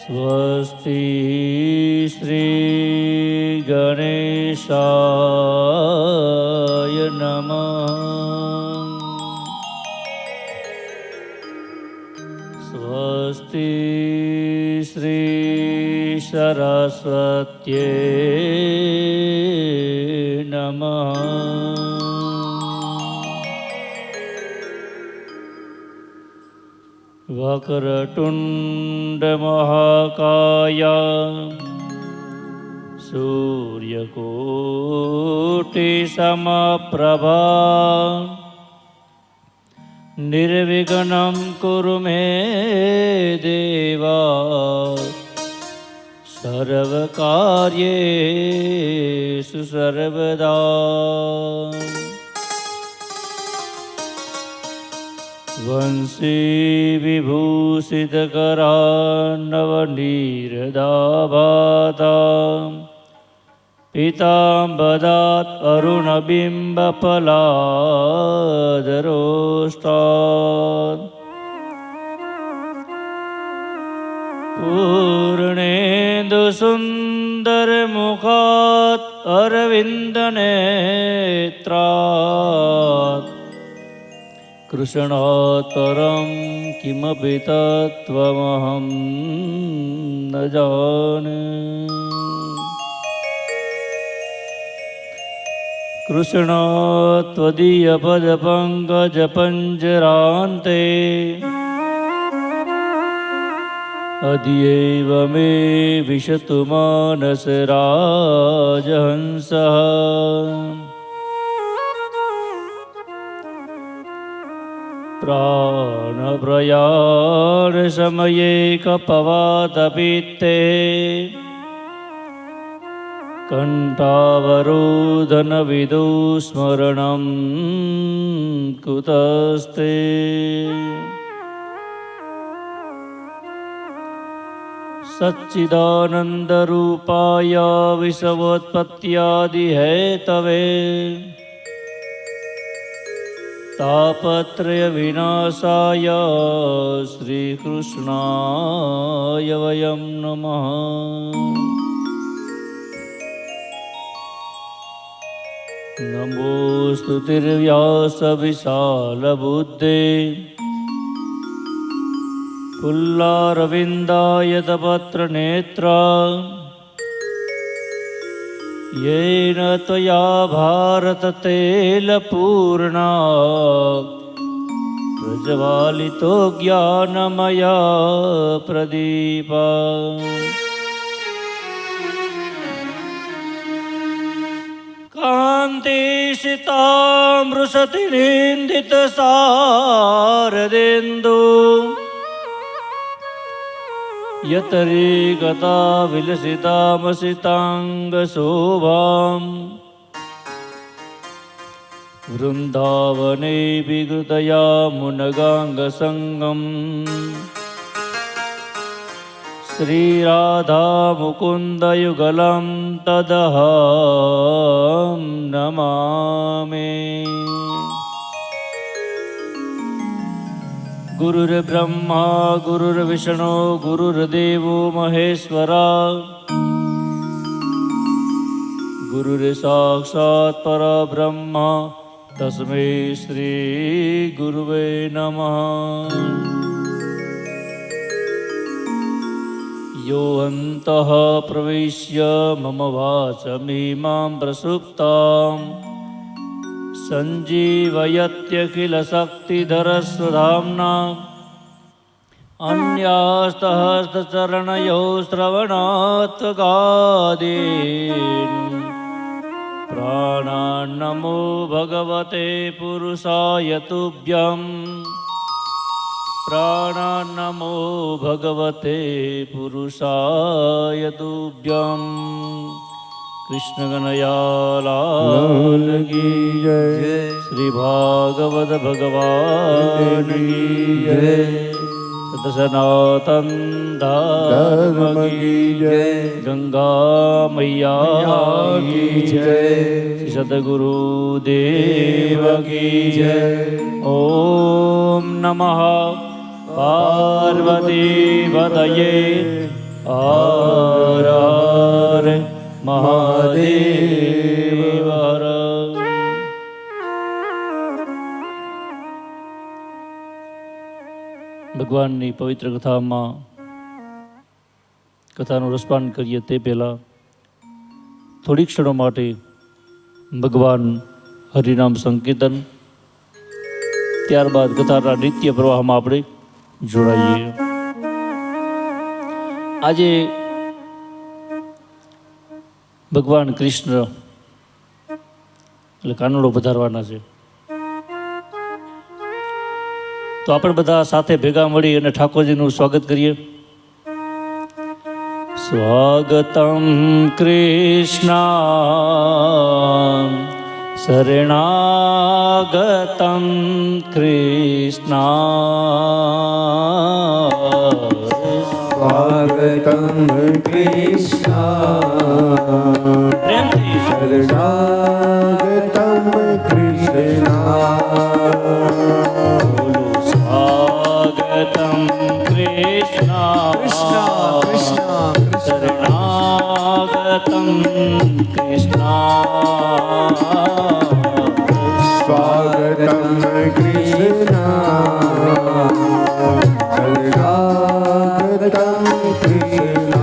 स्वस्ति श्री गणेशाय नमः। स्वस्ति श्री सरस्वत्यै नमः। वक्रतुण्ड महाकाय सूर्यकोटि समप्रभा निर्विघ्नं कुरु मे देवा सर्वकार्येषु सर्वदा। वंशी विभूषितकरा नवनीरदाभाता पीताम्बरात् अरुणबिम्बफलादरोष्टात् पूर्णेन्दुसुन्दरमुखात् अरविन्दनेत्रात् कृष्णात्तरं किमपि तत्त्वमहं न जाने। कृष्ण त्वदीयपदपङ्कजपञ्जरान्ते अद्यैव मे विशतु मानसराजहंसः। प्राणप्रयाणसमये कपवातपित्ते कण्ठावरोधनविदुस्मरणं कुतस्ते। सच्चिदानन्दरूपाय विश्वोत्पत्त्यादिहेतवे तापत्रयविनाशाय श्रीकृष्णाय वयं नमः। नमोऽस्तु तिर्व्यासविशालबुद्धे पुल्लारविन्दायतपत्रनेत्रा येन त्वया भारततैलपूर्णा प्रज्वालितो ज्ञानमया प्रदीपा। कान्तिसितामृषतिनिन्दितशारदेन्दु यतरेकता विलसितामसिताङ्गशोभां वृन्दावने विगृतया मुनगाङ्गसङ्गम् श्रीराधा मुकुन्दयुगलं तदहं नमामि। गुरुर्ब्रह्मा गुरुर्विष्णु गुरुर्देवो महेश्वरा गुरुर्साक्षात् परब्रह्म तस्मै श्री गुरुवे नमः। यो अन्तः प्रविश्य मम वाचमिमां प्रसुप्ताम् सञ्जीवयत्यखिलशक्तिधरस्वधाम्ना अन्यास्तहस्तचरणयोः श्रवणात्वगादीन् प्राणान्नमो भगवते पुरुषाय तुभ्यं। प्राणान्नमो भगवते पुरुषाय तुभ्यं। कृष्ण कन्हैयालाल की जय। श्री भागवत भगवान की जय। सनातन धर्म की जय। गंगा मैया की जय। सद्गुरु देव की जय। ओम नमः पार्वती पतये હર હર મહાદેવ હર. ભગવાનની પવિત્ર કથામાં કથાનું રસપાન કરીએ તે પહેલાં થોડી ક્ષણો માટે ભગવાન હરિનામ સંકીર્તન, ત્યારબાદ કથાના નિત્ય પ્રવાહમાં આપણે જોડાઈએ. આજે ભગવાન કૃષ્ણ એટલે કાનુડો પધારવાના છે, તો આપણે બધા સાથે ભેગા મળી અને ઠાકોરજીનું સ્વાગત કરીએ. સ્વાગતમ કૃષ્ણ શરણાગતમ કૃષ્ણ, સ્વાગતમ કૃષ્ણ શરણાગતમ કૃષ્ણ. સ્વાગતમ કૃષ્ણ શરણાગતમ કૃષ્ણ. સ્વાગતમ કૃષ્ણ શરણાગતમ કૃષ્ણ.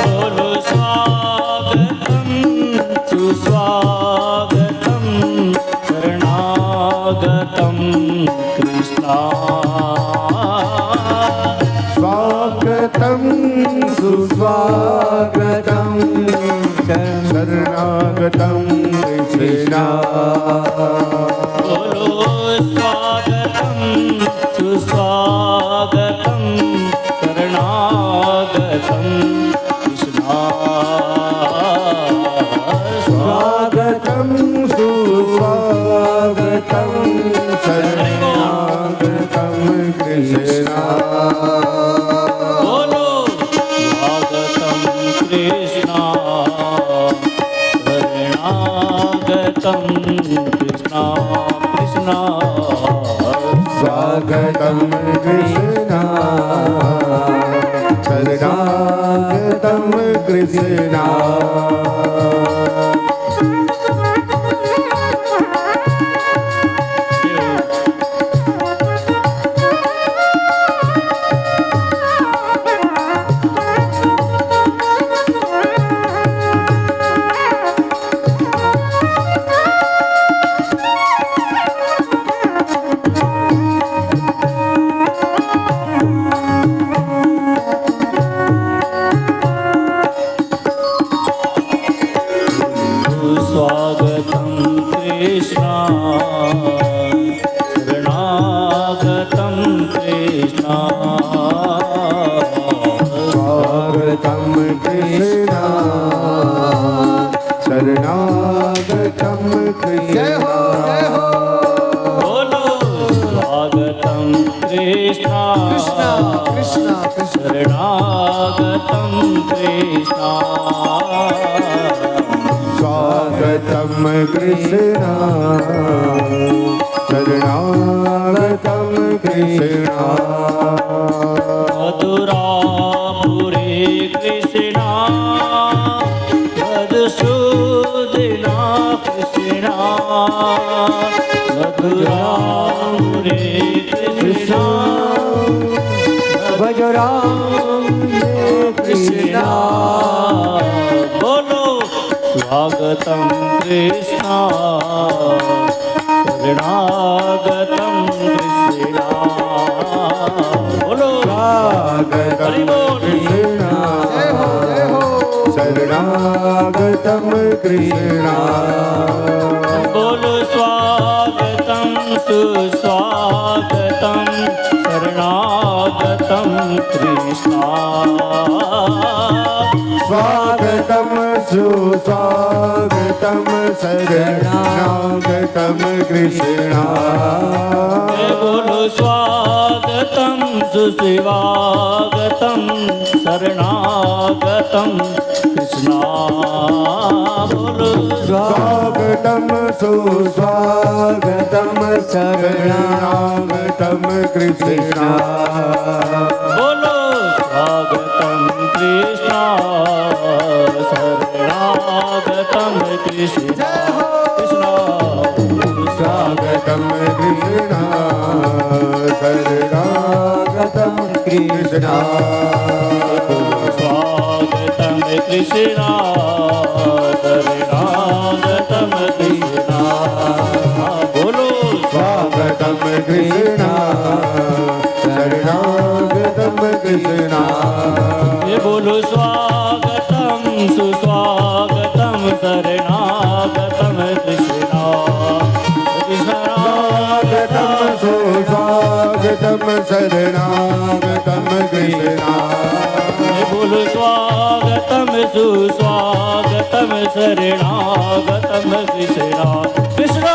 બોલો સ્વાગતમ સુસ્વાગતમ શરણાગતમ કૃષ્ણ. સ્વાગતમ સુસ્વાગતમ શરણાગતમ કૃષ્ણ. બોલો સ્વાગતમ સુસ્વાગતમ શરણાગતમ કૃષ્ણ. સ્વાગતમ સુસ્વાગતમ શરણાગતમ કૃષ્ણ. બોલો સ્વાગતમ કૃષ્ણ શરણાગતમ કૃષ્ણ કૃષ્ણ. સ્વાગતમ કૃષ્ણ શરણાગતમ કૃષ્ણ. સ્વાગતમ કૃષ્ણ શરણાગતમ કૃષ્ણ. સ્વાગતમ કૃષ્ણ શરણાગતમ કૃષ્ણ. બોલો સ્વાગતમ કૃષ્ણ શરણાગતમ કૃષ્ણ. સ્વાગતમ કૃષ્ણ શરણાગતમ કૃષ્ણ. મધુરાપુરે કૃષ્ણ મધુસૂદના કૃષ્ણ. મધુરાપુરે કૃષ્ણ ભજ રામ કૃષ્ણ. બોલો સ્વાગતમ કૃષ્ણ શરણાગતમ કૃષ્ણ. બોલો સ્વાગતમ કૃષ્ણ શરણાગતમ કૃષ્ણ. બોલો સ્વાગતમ સુસ્વાગતમ શરણાગતમ કૃષ્ણ. સ્વાગતમ સુસ્વાગતમ શરણાગતમ કૃષ્ણ. બોલો સ્વાગતમ સુસ્વાગતમ શરણાગતમ કૃષ્ણ. બોલો સ્વાગતમ સુસ્વાગતમ શરણાગતમ કૃષ્ણ. બોલો સ્વાગતમ શરણાગતમ કૃષ્ણ કૃષ્ણ સ્વાગતમ કૃષ્ણ શરણાગતમ કૃષ્ણ સ્વાગતમ કૃષ્ણ શરણાગતમ કૃષ્ણ બોલો સ્વાગતમ કૃષ્ણ શરણાગતમ કૃષ્ણ એ બોલો સ્વાગતમ સુસ્વાગતમ શરણાગતમ કૃષ્ણ સ્વાગતમ સુસ્વાગતમ શરણાગતમ કૃષ્ણ બોલો સ્વાગતમ સુસ્વાગતમ શરણાગતમ કૃષ્ણ કૃષ્ણ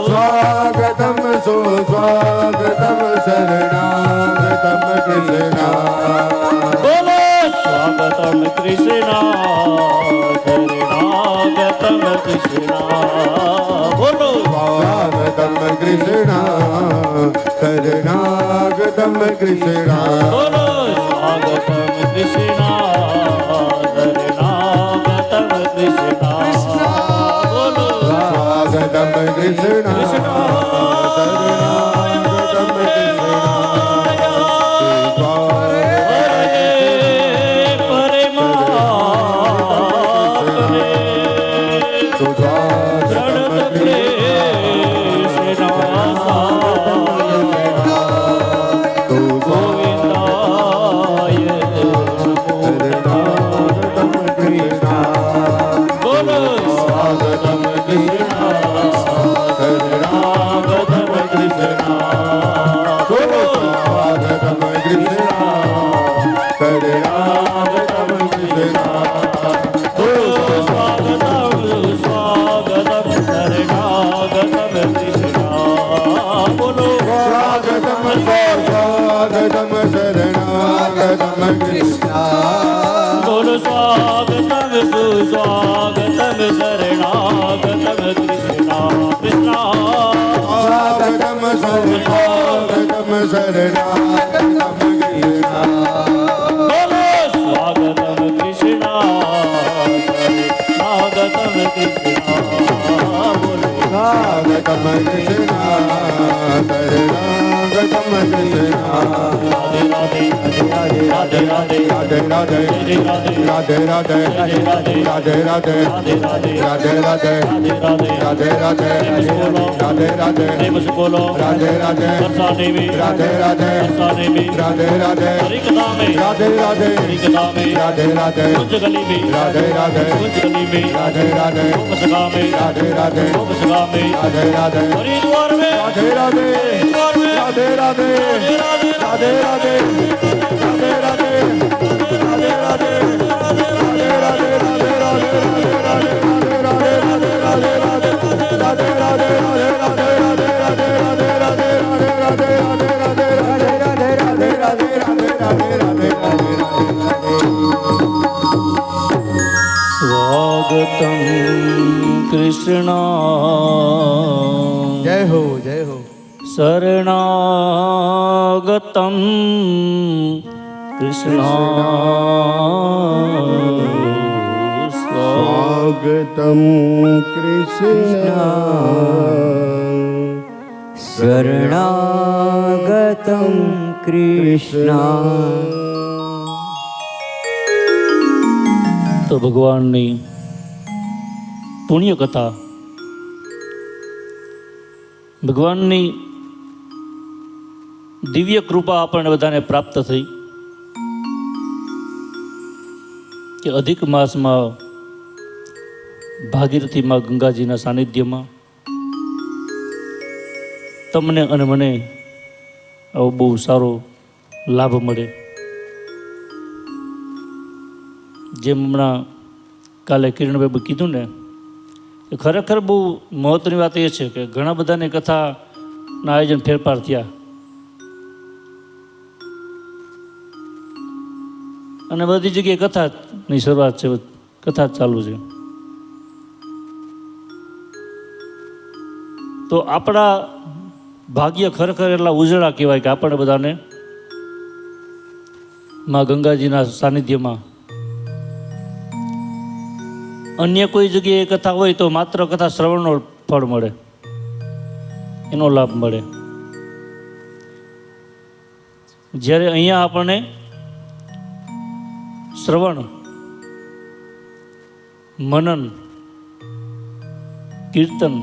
સ્વાગતમ સુસ્વાગતમ શરણાગતમ કૃષ્ણ બોલો સ્વાગતમ કૃષ્ણ શરણાગતમ કૃષ્ણ બોલો સ્વાગતમ કૃષ્ણ શરણાગતમ કૃષ્ણ બોલો સ્વાગતમ કૃષ્ણ શરણાગતમ કૃષ્ણ બોલો સ્વાગતમ કૃષ્ણ શરણાગતમ બોલો સ્વાગતમ સુસ્વાગતમ શરણાગતમ કૃષ્ણ કૃષ્ણ સ્વાગતમ સુસ્વાગતમ શરણાગતમ કૃષ્ણ બોલો સ્વાગતમ કૃષ્ણ સ્વાગતમ કૃષ્ણ બોલો સ્વાગતમ કૃષ્ણ શરણાગતમ કૃષ્ણ રાધે રાધે રાધે રાધે રાધે રાધે રાધે રાધે રાધે રાધે રાધે રાધે રાધે રાધે રાધે પ્રેમ से बोलो રાધે રાધે वर्षा देवी રાધે રાધે वर्षा देवी રાધે રાધે हरिकथा में રાધે રાધે हरिकथा में રાધે રાધે कुंज गली में રાધે રાધે कुंज गली में રાધે રાધે गोपसगा में રાધે રાધે गोपसगा में રાધે રાધે हरिद्वार में રાધે રાધે हरिद्वार में રાધે રાધે રાધે રાધે રાધે રાધે स्वागतम कृष्ण जय हो जय हो शरणागतम कृष्ण स्वागतम कृष्ण शरणागतं कृष्ण તો ભગવાનની પુણ્ય કથા, ભગવાનની દિવ્ય કૃપા આપણને બધાને પ્રાપ્ત થઈ કે અધિક માસમાં ભાગીરથીમાં ગંગાજીના સાનિધ્યમાં તમને અને મને આવો બહુ સારો લાભ મળે. જેમ હમણાં કાલે કિરણભાઈ કીધું ને, કે ખરેખર બહુ મહત્વની વાત એ છે કે ઘણા બધાની કથાના આયોજન ફેરફાર થયા અને બધી જગ્યાએ કથાની શરૂઆત છે, કથા જ ચાલુ છે. તો આપણા ભાગ્ય ખરેખર એટલા ઉજળા કહેવાય કે આપણને બધાને માં ગંગાજીના સાનિધ્યમાં. અન્ય કોઈ જગ્યાએ કથા હોય તો માત્ર કથા શ્રવણનો ફળ મળે, એનો લાભ મળે. જ્યારે અહીંયા આપણને શ્રવણ, મનન, કીર્તન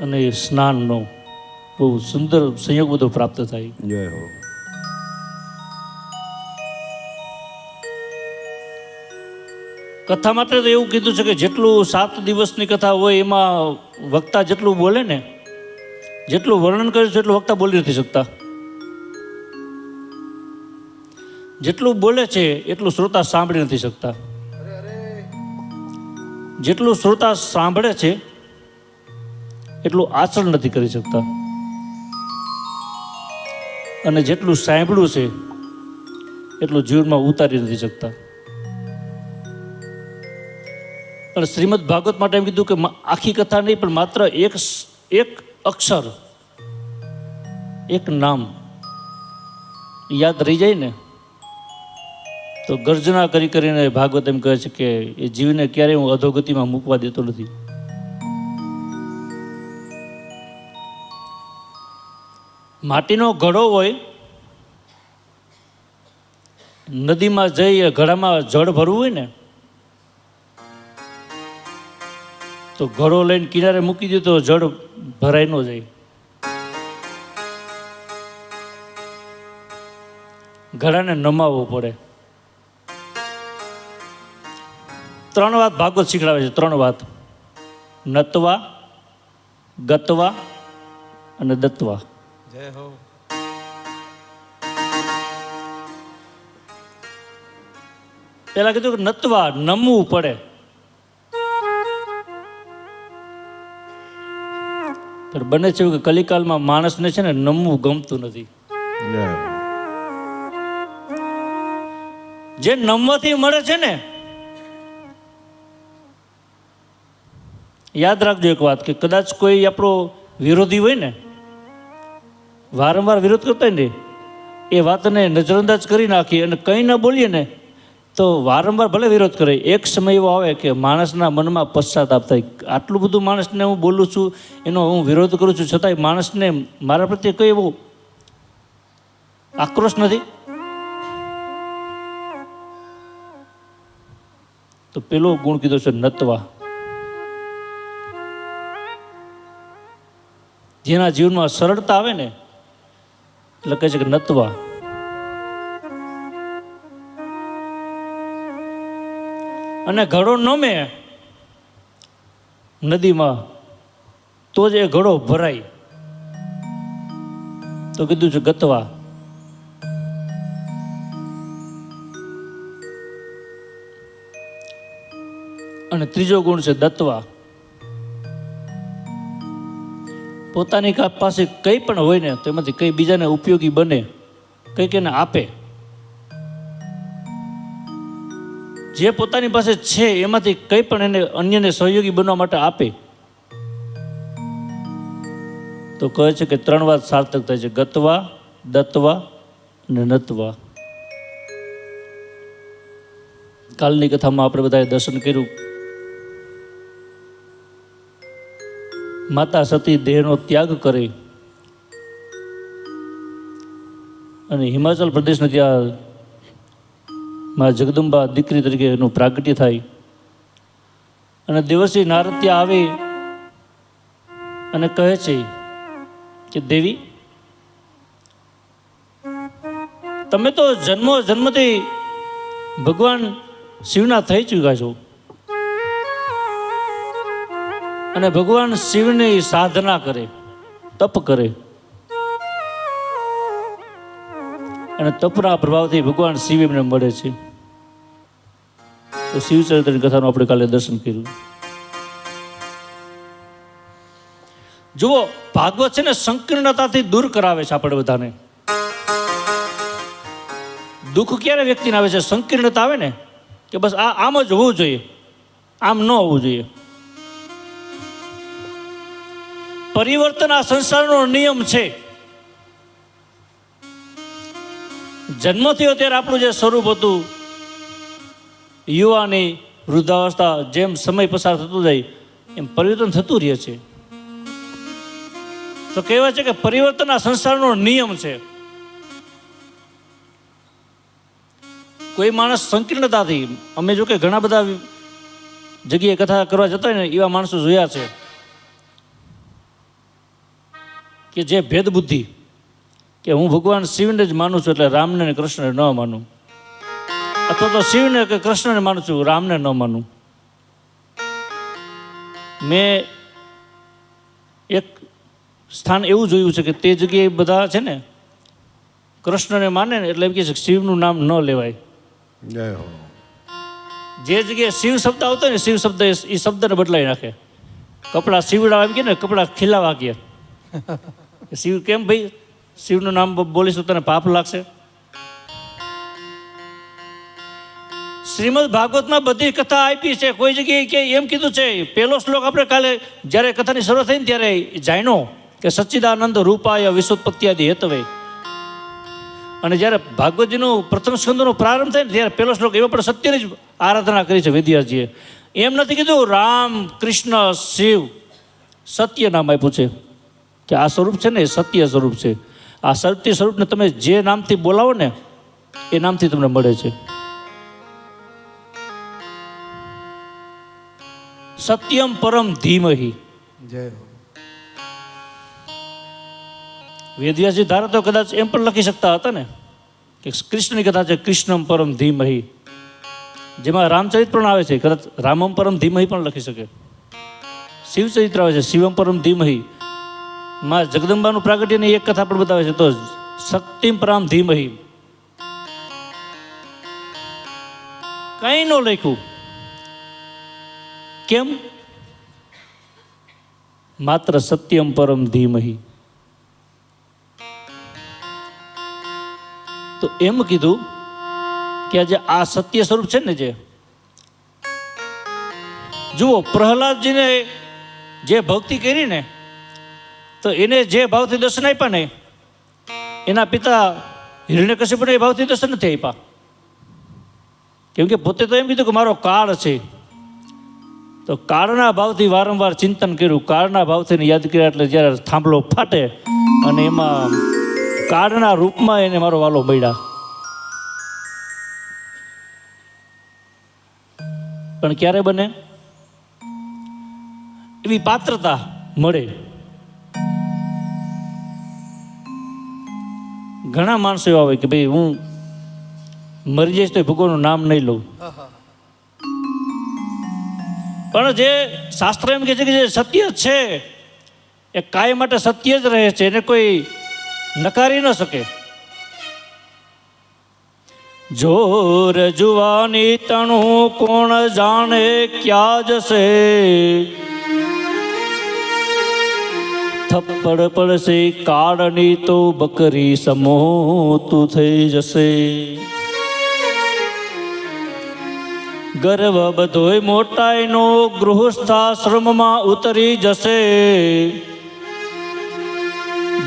અને સ્નાનનો બહુ સુંદર સંયોગ બધો પ્રાપ્ત થાય. જય હો. કથા માટે તો એવું કીધું છે કે જેટલું 7 દિવસની કથા હોય એમાં વક્તા જેટલું બોલે ને, જેટલું વર્ણન કરે છે એટલું વક્તા બોલી નથી શકતા. જેટલું બોલે છે એટલું શ્રોતા સાંભળી નથી શકતા. જેટલું શ્રોતા સાંભળે છે એટલું આચરણ નથી કરી શકતા. અને જેટલું સાંભળ્યું છે એટલું જીવનમાં ઉતારી નથી શકતા. અને શ્રીમદ ભાગવત માટે એમ કીધું કે આખી કથા નહીં, પણ માત્ર એક અક્ષર, એક નામ યાદ રહી જાય ને તો ગર્જના કરી કરીને ભાગવત એમ કહે છે કે એ જીવને ક્યારેય હું અધોગતિમાં મૂકવા દેતો નથી. માટીનો ઘડો હોય, નદીમાં જઈ ઘડામાં જળ ભરવું હોય ને તો ઘડો લઈને કિનારે મૂકી દે તો જળ ભરાઈ ન જાય. ઘડાને નમાવવો પડે. 3 વાત ભાગવત શીખડાવે છે. 3 વાત: નતવા, ગતવા અને દત્વા. જય હો. પેલા કીધું કે નતવા, નમવું પડે. પણ બને છે કે કલિકાલમાં માણસને છે ને નમવું ગમતું નથી. જય હો. જે નમવાથી મળે છે ને, યાદ રાખજો એક વાત કે કદાચ કોઈ આપણો વિરોધી હોય ને, વારંવાર વિરોધ કરતા હોય ને, એ વાતને નજરઅંદાજ કરી નાખી અને કંઈ ન બોલીએ ને તો વારંવાર ભલે વિરોધ કરે, એક સમય એવો આવે કે માણસના મનમાં પશ્ચાતાપ થાય. આટલું બધું માણસને હું બોલું છું, એનો હું વિરોધ કરું છું, છતાંય માણસને મારા પ્રત્યે કઈ એવો આક્રોશ નથી. તો પેલો ગુણ કીધો છે નતવા. જેના જીવનમાં સરળતા આવે ને એટલે કહે છે કે નતવા. અને ઘડો નમે નદીમાં તો જ એ ઘડો ભરાય. તો કીધું છે ગતવા. અને ત્રીજો ગુણ છે દત્વા. પોતાની પાસે કંઈ પણ હોય ને તો એમાંથી કંઈ બીજાને ઉપયોગી બને, કંઈક એને આપે. જે પોતાની પાસે છે એમાંથી કંઈ પણ એને અન્યને સહયોગી બનવા માટે આપે. તો કહે છે કે 3 વાત સાર્થક થાય છે: ગતવા, દત્વા અને નતવા. કાલની કથામાં આપણે બધાએ દર્શન કર્યું. માતા સતી દેહનો ત્યાગ કરે અને હિમાચલ પ્રદેશના ત્યાં માં જગદંબા દીકરી તરીકે એનું પ્રાગટ્ય થાય. અને દેવર્ષિ નારદ ત્યાં આવે અને કહે છે કે દેવી, તમે તો જન્મથી ભગવાન શિવના થઈ ચૂક્યા છો અને ભગવાન શિવની સાધના કરે, તપ કરે અને તપના પ્રભાવથી ભગવાન શિવ એમને મળે છે. તો શિવચરિત્રની કથાનું આપણે કાલે દર્શન કર્યું. જુઓ, ભાગવત છે ને સંકીર્ણતાથી દૂર કરાવે છે આપણે બધાને. દુઃખ ક્યારે વ્યક્તિને આવે છે? સંકીર્ણતા આવે ને કે બસ આમ જ હોવું જોઈએ, આમ ન હોવું જોઈએ. પરિવર્તન આ સંસારનો નિયમ છે. જન્મ થયો ત્યારે આપણું જે સ્વરૂપ હતું, યુવાની વૃદ્ધાવસ્થા જેમ સમય પસાર થતો જાય એમ પરિવર્તન થતું રહે છે. તો કહેવાય છે કે પરિવર્તન આ સંસારનો નિયમ છે. કોઈ માણસ સંકીર્ણતાથી, અમે જો કે ઘણા બધા જગ્યાએ કથા કરવા જતા હોય ને એવા માણસો જોયા છે કે જે ભેદ બુદ્ધિ કે હું ભગવાન શિવને જ માનું છું એટલે રામને ને કૃષ્ણને ન માનું, અથવા તો શિવને કે કૃષ્ણને માનું છું રામને ન માનું. મેં એક સ્થાન એવું જોયું છે કે તે જગ્યાએ બધા છે ને કૃષ્ણને માને ને એટલે એમ કહે છે કે શિવનું નામ ન લેવાય. જય હો. જે જગ્યાએ શિવ શબ્દ આવતો હોય ને શિવ શબ્દ એ શબ્દને બદલાવી નાખે. કપડાં સીવડાવા એમ કે ને કપડાં ખીલાવા કે શિવ કેમ ભાઈ શિવનું નામ બોલીશું તને પાપ લાગશે. શ્રીમદ ભાગવતમાં બધી કથા આપી છે. કોઈ જગ્યાએ કે એમ કીધું છે, પહેલો શ્લોક આપણે કાલે જ્યારે કથાની શરૂઆત થઈ ને ત્યારે જાણ્યો કે સચ્ચિદાનંદ રૂપાય વિશ્વોત્પત્ત્યાદિ હેતવે. અને જ્યારે ભાગવતજીનું પ્રથમ સ્કંદનો પ્રારંભ થાય ને ત્યારે પહેલો શ્લોક એમાં પણ સત્યની જ આરાધના કરી છે વેદવ્યાસજીએ. એમ નથી કીધું રામ કૃષ્ણ શિવ, સત્ય નામ આપ્યું છે કે આ સ્વરૂપ છે ને એ સત્ય સ્વરૂપ છે. આ સત્ય સ્વરૂપને તમે જે નામથી બોલાવો ને એ નામથી તમને મળે છે. સત્યમ પરમ ધીમહિ. જય હો. વેદવ્યાસજી ધારે તો કદાચ એમ પણ લખી શકતા હતા ને કે કૃષ્ણની કથા છે કૃષ્ણમ પરમ ધીમહિ, જેમાં રામચરિત પણ આવે છે, કદાચ રામમ પરમ ધીમહિ પણ લખી શકે. શિવચરિત્ર આવે છે શિવમ પરમ ધીમહિ. માં જગદંબાનું પ્રાગટ્યની એક કથા પણ બતાવે છે તો શક્તિમ પરમ ધીમહિ. કંઈ ન લખ્યું. કેમ? માત્ર સત્યમ પરમ ધીમહિ. તો એમ કીધું કે આજે આ સત્ય સ્વરૂપ છે ને, જે જુઓ પ્રહલાદજીને જે ભક્તિ કરી ને તો એને જે ભાવથી દર્શન આપ્યા ને એના પિતા હિરણ્યકશિપુને એ ભાવથી દર્શન નથી આપ્યા. કેમ કે પોતે તો એમ કીધું કે મારો કાળ છે. તો કાળના ભાવથી વારંવાર ચિંતન કર્યું, કાળના ભાવથી યાદ કર્યા એટલે જ્યારે થાંભલો ફાટે અને એમાં કાળના રૂપમાં એને મારો વાલો મળ્યા. પણ ક્યારે બને? એવી પાત્રતા મળે. ઘણા માણસો એવા હોય કે ભાઈ હું મરી જઈશ તો ભગવાનનું નામ નહીં લઉં. પણ જે શાસ્ત્ર એમ કહે છે કે જે સત્ય છે એ કાયમ માટે સત્ય જ રહે છે, એને કોઈ નકારી ન શકે. જોર જુવાની તણું કોણ જાણે ક્યાં જશે, થપ્પડ પડશે કાળની તો બકરી સમો તું થઈ જશે. ગર્વ બધોય મોટાઈનો ગૃહસ્થાશ્રમમાં ઉતરી જશે,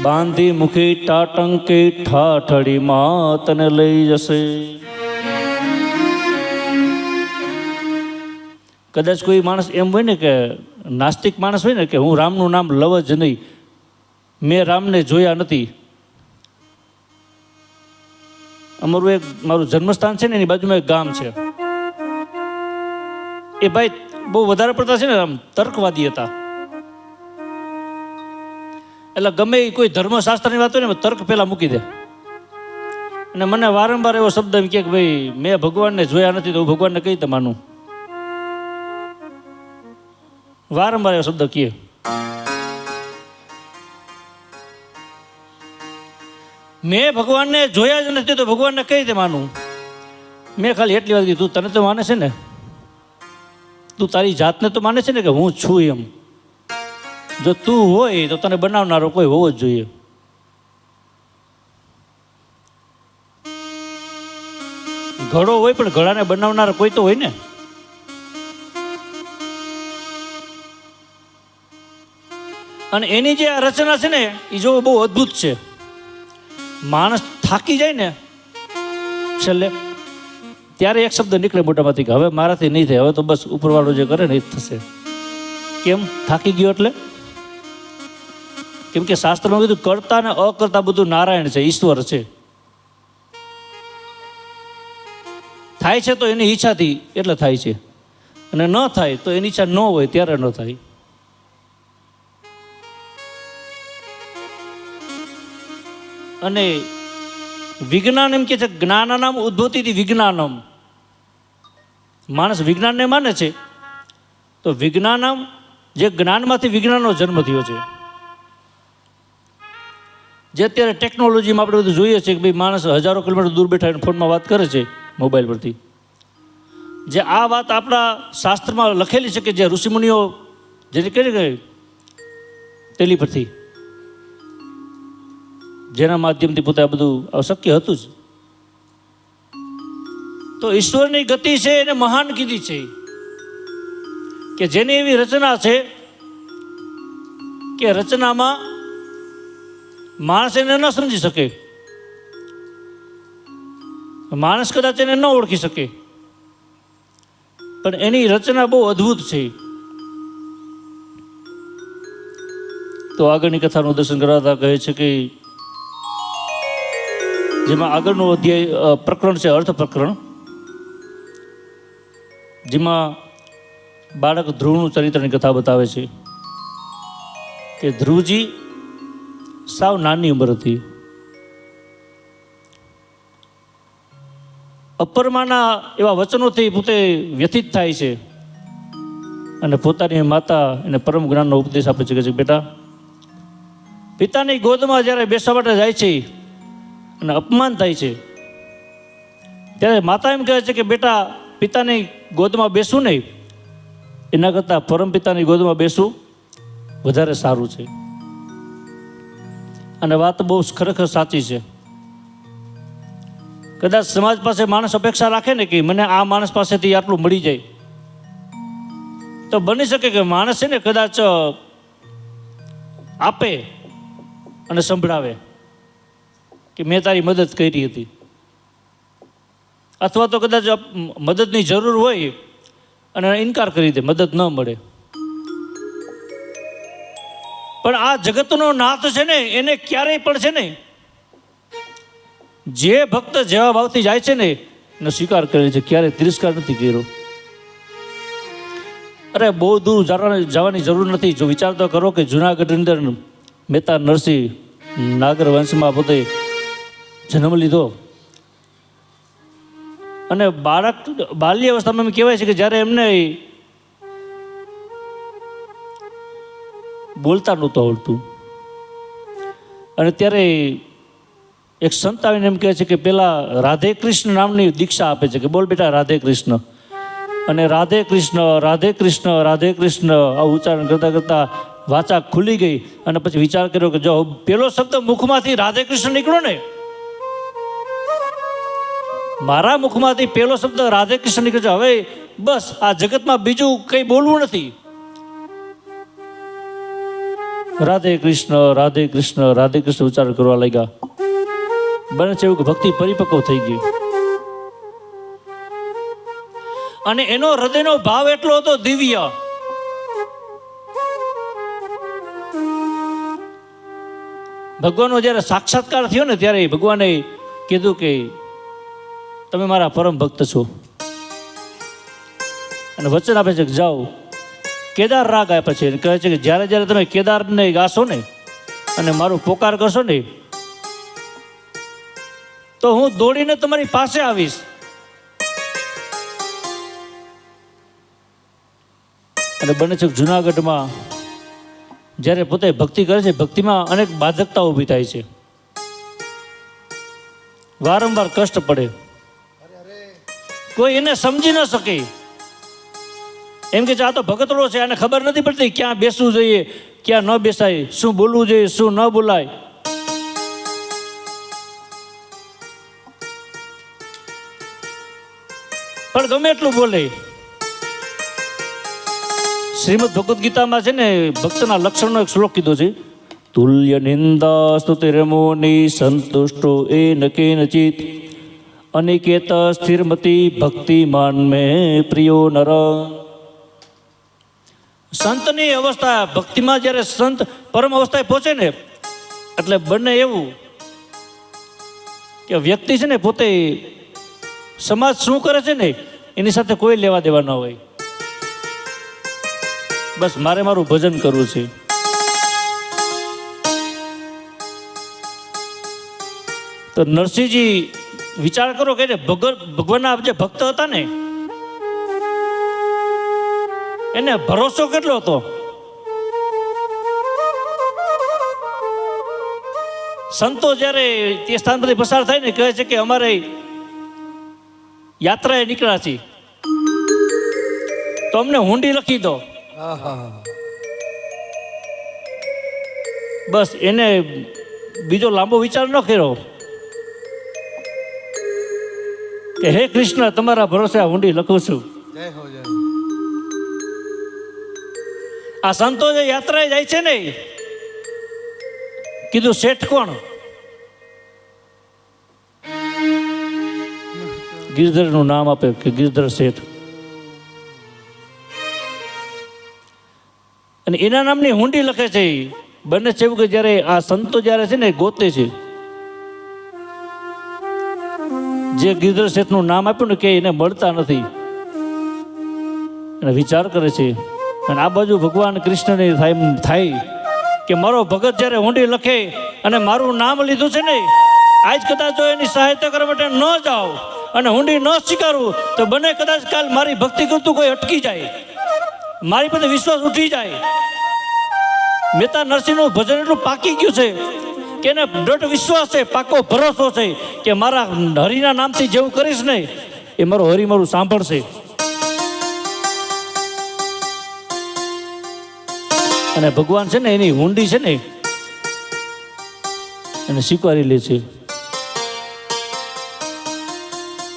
બાંધી મુખી ટાટંકી ઠાઠડીમાં તને લઈ જશે. કદાચ કોઈ માણસ એમ હોય ને કે નાસ્તિક માણસ હોય ને કે હું રામનું નામ લવ જ નહીં, મેં રામને જોયા નથી. મારું જન્મસ્થાન છે ને એની બાજુમાં એક ગામ છે. એ ભાઈ બહુ વધારે પડતા છે ને આમ તર્કવાદી હતા. એટલે ગમે કોઈ ધર્મશાસ્ત્રની વાત હોય ને તર્ક પહેલા મૂકી દે. અને મને વારંવાર એવો શબ્દ એમ કે ભાઈ મેં ભગવાનને જોયા નથી તો હું ભગવાનને કઈ રીતે માનું. વારંવાર એવો શબ્દ કહે. મેં ભગવાનને જોયા જ નથી તો ભગવાનને કઈ રીતે માનું. મેં ખાલી એટલી વાત કીધું, તને તો માને છે ને, તું તારી જાતને તો માને છે ને કે હું છું એમ. જો તું હોય તો તને બનાવનારો કોઈ હોવો જ જોઈએ. ઘડો હોય પણ ઘડાને બનાવનાર કોઈ તો હોય ને. અને એની જે આ રચના છે ને એ જો બહુ અદ્ભુત છે. માણસ થાકી જાય ને છેલ્લે ત્યારે એક શબ્દ નીકળે મોટામાંથી કે હવે મારાથી નહીં થાય, હવે તો બસ ઉપરવાળો જે કરે ને એ જ થશે. કેમ? થાકી ગયો એટલે. કેમ કે શાસ્ત્રમાં કીધું કરતા ને અકર્તા બધું નારાયણ છે, ઈશ્વર છે. થાય છે તો એની ઈચ્છાથી એટલે થાય છે, અને ન થાય તો એની ઈચ્છા ન હોય ત્યારે ન થાય. અને વિજ્ઞાન એમ કે છે જ્ઞાનાનામ ઉદ્ભવતી વિજ્ઞાનમ. માણસ વિજ્ઞાનને માને છે તો વિજ્ઞાનમ જે જ્ઞાનમાંથી વિજ્ઞાનનો જન્મ થયો છે. જે અત્યારે ટેકનોલોજીમાં આપણે બધું જોઈએ છીએ કે ભાઈ માણસ હજારો કિલોમીટર દૂર બેઠા ફોનમાં વાત કરે છે મોબાઈલ પરથી. જે આ વાત આપણા શાસ્ત્રમાં લખેલી છે કે જે ઋષિમુનિઓ જેને કહે છે ટેલી પરથી, જેના માધ્યમથી પોતે આ બધું શક્ય હતું જ. તો ઈશ્વરની ગતિ છે એને મહાન કીધી છે કે જેની એવી રચના છે કે રચનામાં માણસ એને ન સમજી શકે, માણસ કદાચ એને ન ઓળખી શકે, પણ એની રચના બહુ અદ્ભુત છે. તો આગળની કથાનું દર્શન કરાવતા કહે છે કે જેમાં આગળનું અધ્યાય પ્રકરણ છે અર્થ પ્રકરણ, જેમાં બાળક ધ્રુવનું ચરિત્રની કથા બતાવે છે કે ધ્રુવજી સાવ નાની ઉંમર હતી. અપરમાના એવા વચનોથી પોતે વ્યથિત થાય છે અને પોતાની માતા એને પરમ જ્ઞાનનો ઉપદેશ આપે છે કે બેટા, પિતાની ગોદમાં જ્યારે બેસવા માટે જાય છે અને અપમાન થાય છે ત્યારે માતા એમ કહે છે કે બેટા, પિતાની ગોદમાં બેસવું નહીં, એના કરતાં પરમ પિતાની ગોદમાં બેસવું વધારે સારું છે. અને વાત બહુ ખરેખર સાચી છે. કદાચ સમાજ પાસે માણસ અપેક્ષા રાખે ને કે મને આ માણસ પાસેથી આટલું મળી જાય, તો બની શકે કે માણસ છે ને કદાચ આપે અને સંભળાવે કે મેં તારી મદદ કરી હતી, અથવા તો કદાચ મદદની જરૂર હોય અને ઇનકાર કરી દે, મદદ ન મળે. પણ આ જગતનો નાથ છે ને એને ક્યારેય પણ છે ને જે ભક્ત જેવા ભાવથી જાય છે ને એનો સ્વીકાર કરે છે, ક્યારેય તિરસ્કાર નથી કર્યો. અરે બહુ દૂર જવાની જરૂર નથી. જો વિચાર તો કરો કે જુનાગઢની અંદર મહેતા નરસિંહ નાગર વંશમાં પોતે જન્મ લીધો અને બાલ્ય અવસ્થામાં એમ કહેવાય છે કે જ્યારે એમને બોલતા નહોતું આવડતું, અને ત્યારે એક સંત આવીને એમ કહે છે કે પેલા રાધે કૃષ્ણ નામની દીક્ષા આપે છે કે બોલ બેટા રાધે કૃષ્ણ. અને રાધે કૃષ્ણ રાધે કૃષ્ણ રાધે કૃષ્ણ આ ઉચ્ચારણ કરતાં કરતાં વાચા ખુલી ગઈ. અને પછી વિચાર કર્યો કે જો પેલો શબ્દ મુખમાંથી રાધે કૃષ્ણ નીકળ્યો ને, મારા મુખમાંથી પેલો શબ્દ રાધે કૃષ્ણ નીકળ્યો, હવે બસ આ જગતમાં બીજું કંઈ બોલવું નથી. રાધે કૃષ્ણ રાધે કૃષ્ણ રાધે કૃષ્ણ ઉચ્ચારણ કરવા લાગ્યા. બને છે એવું કે ભક્તિ પરિપક્વ થઈ ગઈ. અને એનો હૃદયનો ભાવ એટલો હતો દિવ્ય. ભગવાનનો જ્યારે સાક્ષાત્કાર થયો ને ત્યારે ભગવાને કીધું કે તમે મારા પરમ ભક્ત છો, અને વચન આપે છે કે જાઓ કેદાર રાગ આપે છે. કહે છે કે જ્યારે જ્યારે તમે કેદારને ગાશો ને અને મારું પોકાર કરશો ને તો હું દોડીને તમારી પાસે આવીશ. અને બને છે જુનાગઢમાં જ્યારે પોતે ભક્તિ કરે છે, ભક્તિમાં અનેક બાધકતા ઊભી થાય છે, વારંવાર કષ્ટ પડે, કોઈ એને સમજી ન શકે. એમ કે આ તો ભગતડો છે, આને ખબર નથી પડતી ક્યાં બેસવું જોઈએ ક્યાં ન બેસાય, શું બોલવું જોઈએ શું ન બોલાય. પણ ગમે એટલું બોલે. શ્રીમદ ભગવદ્ ગીતામાં છે ને ભક્તના લક્ષણનો એક શ્લોક કીધો છે, તુલ્ય નિંદા સ્તુતિર્મુનિ સંતુષ્ટો એન કેનચિત અનિકેત સ્થિરમતી ભક્તિમાન મેં પ્રિયો નર. સંતની અવસ્થા ભક્તિમાં જ્યારે સંત પરમ અવસ્થાએ પહોંચે ને એટલે બંને એવું કે વ્યક્તિ છે ને પોતે સમાજ શું કરે છે ને એની સાથે કોઈ લેવા દેવા ન હોય. બસ મારે મારું ભજન કરવું છે. તો નરસિંહજી વિચાર કરો કે ભગવાનના જે ભક્ત હતા ને એને ભરોસો કેટલો હતો. સંતો જ્યારે તે સ્થાન પરથી પસાર થાય ને કહે છે કે અમારે યાત્રાએ નીકળ્યા છીએ તો અમને હુંડી લખી દો. બસ એને બીજો લાંબો વિચાર ન કર્યો કે હે કૃષ્ણ તમારા ભરોસે આ હુંડી લખું છું. આ સંતો જે યાત્રાએ જાય છે ને કીધું શેઠ કોણ? ગિરધરનું નામ આપે કે ગિરધર શેઠ. અને એના નામની હુંડી લખે છે. બને છે એવું કે જ્યારે આ સંતો જ્યારે છે ને ગોતે છે જે ગિરધર શેઠનું નામ આપ્યું ને કે એને મળતા નથી અને વિચાર કરે છે. અને આ બાજુ ભગવાન કૃષ્ણને થાય કે મારો ભગત જ્યારે હુંડી લખે અને મારું નામ લીધું છે ને આજ કદાચ જો એની સહાયતા કરવા માટે ન જાઓ અને હુંડી ન સ્વીકારું તો બને કદાચ કાલ મારી ભક્તિ કરતું કોઈ અટકી જાય, મારી પાસે વિશ્વાસ ઉઠી જાય. મહેતા નરસિંહનું ભજન એટલું પાકી ગયું છે કે એને દૃઢ વિશ્વાસ છે, પાકો ભરોસો છે કે મારા હરિના નામથી જેવું કરીશ ને એ મારો હરિ મારું સાંભળશે. અને ભગવાન છે ને એની હુંડી છે ને એને સ્વીકારી લે છે.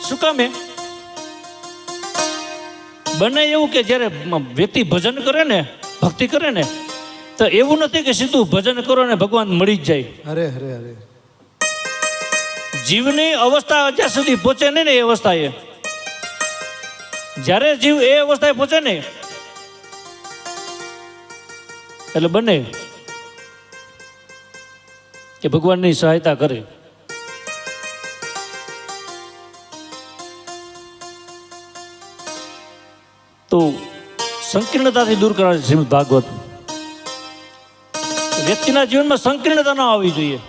શું કામે? બને એવું કે જ્યારે વ્યક્તિ ભજન કરે ને ભક્તિ કરે ને તો એવું નથી કે સીધું ભજન કરો ને ભગવાન મળી જ જાય. અરે અરે અરે જીવની અવસ્થા જ્યાં સુધી પહોંચે નહીં ને એ અવસ્થાએ જ્યારે જીવ એ અવસ્થાએ પહોંચે ને એટલે બને કે ભગવાનની સહાયતા કરે. તો સંકીર્ણતાથી દૂર કરવા છે શ્રીમદ ભાગવત. વ્યક્તિના જીવનમાં સંકીર્ણતા ન આવવી જોઈએ.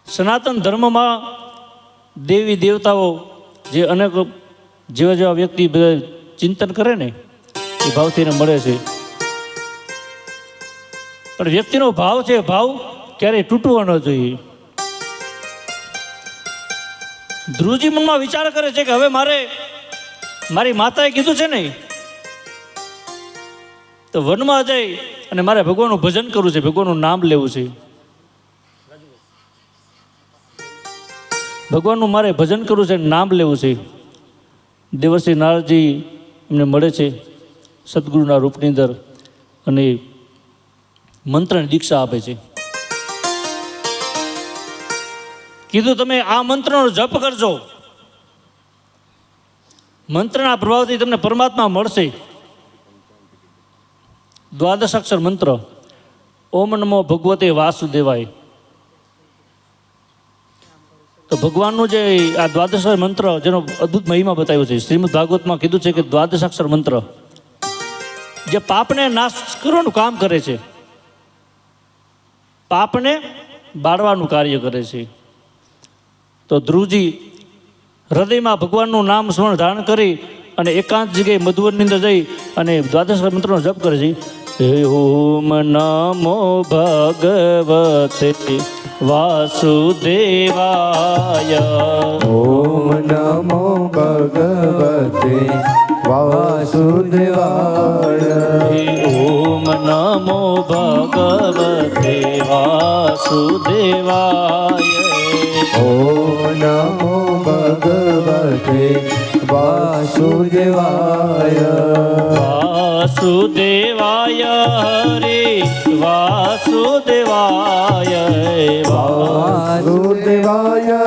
સનાતન ધર્મમાં દેવી દેવતાઓ જે અનેક જેવા જેવા વ્યક્તિ બધા ચિંતન કરે ને એ ભાવથી એને મળે છે. પણ વ્યક્તિનો ભાવ છે, ભાવ ક્યારેય તૂટવો ન જોઈએ. ધ્રુવજી મનમાં વિચાર કરે છે કે હવે મારી માતાએ કીધું છે ને તો વનમાં જઈ અને મારે ભગવાનનું ભજન કરવું છે, ભગવાનનું નામ લેવું છે. ભગવાનનું મારે ભજન કરવું છે, નામ લેવું છે. દેવર્ષિ નારદજી એમને મળે છે સદગુરુના રૂપની અંદર અને મંત્રની દીક્ષા આપે છે. કીધું તમે આ મંત્રનો જપ કરજો, મંત્રના પ્રભાવથી તમને પરમાત્મા મળશે. દ્વાદશાક્ષર મંત્ર ઓમ નમો ભગવતે વાસુદેવાય. તો ભગવાનનું જે આ દ્વાદશાક્ષર મંત્ર જેનો અદ્ભુત મહિમા બતાવ્યો છે શ્રીમદ ભાગવતમાં કીધું છે કે દ્વાદશાક્ષર મંત્ર જે પાપને નાશ કરવાનું કામ કરે છે, પાપને બાળવાનું કાર્ય કરે છે. તો ધ્રુવજી હૃદયમાં ભગવાનનું નામ સ્મરણ ધારણ કરી અને એકાંત જગ્યાએ મધુવનની અંદર જઈ અને દ્વાદશાક્ષર મંત્રનો જપ કરે છે. ઓમ નમો ભગવતે વાસુદેવાય. ઓમ નમો ભગવતે વાસુદેવાય. ઓમ નમો ભગવતે વાસુદેવાય. ઓમ નમો ભગવતે વાસુદેવાય. વાસુદેવાય હરે વાસુદેવાય. વાસુદેવાય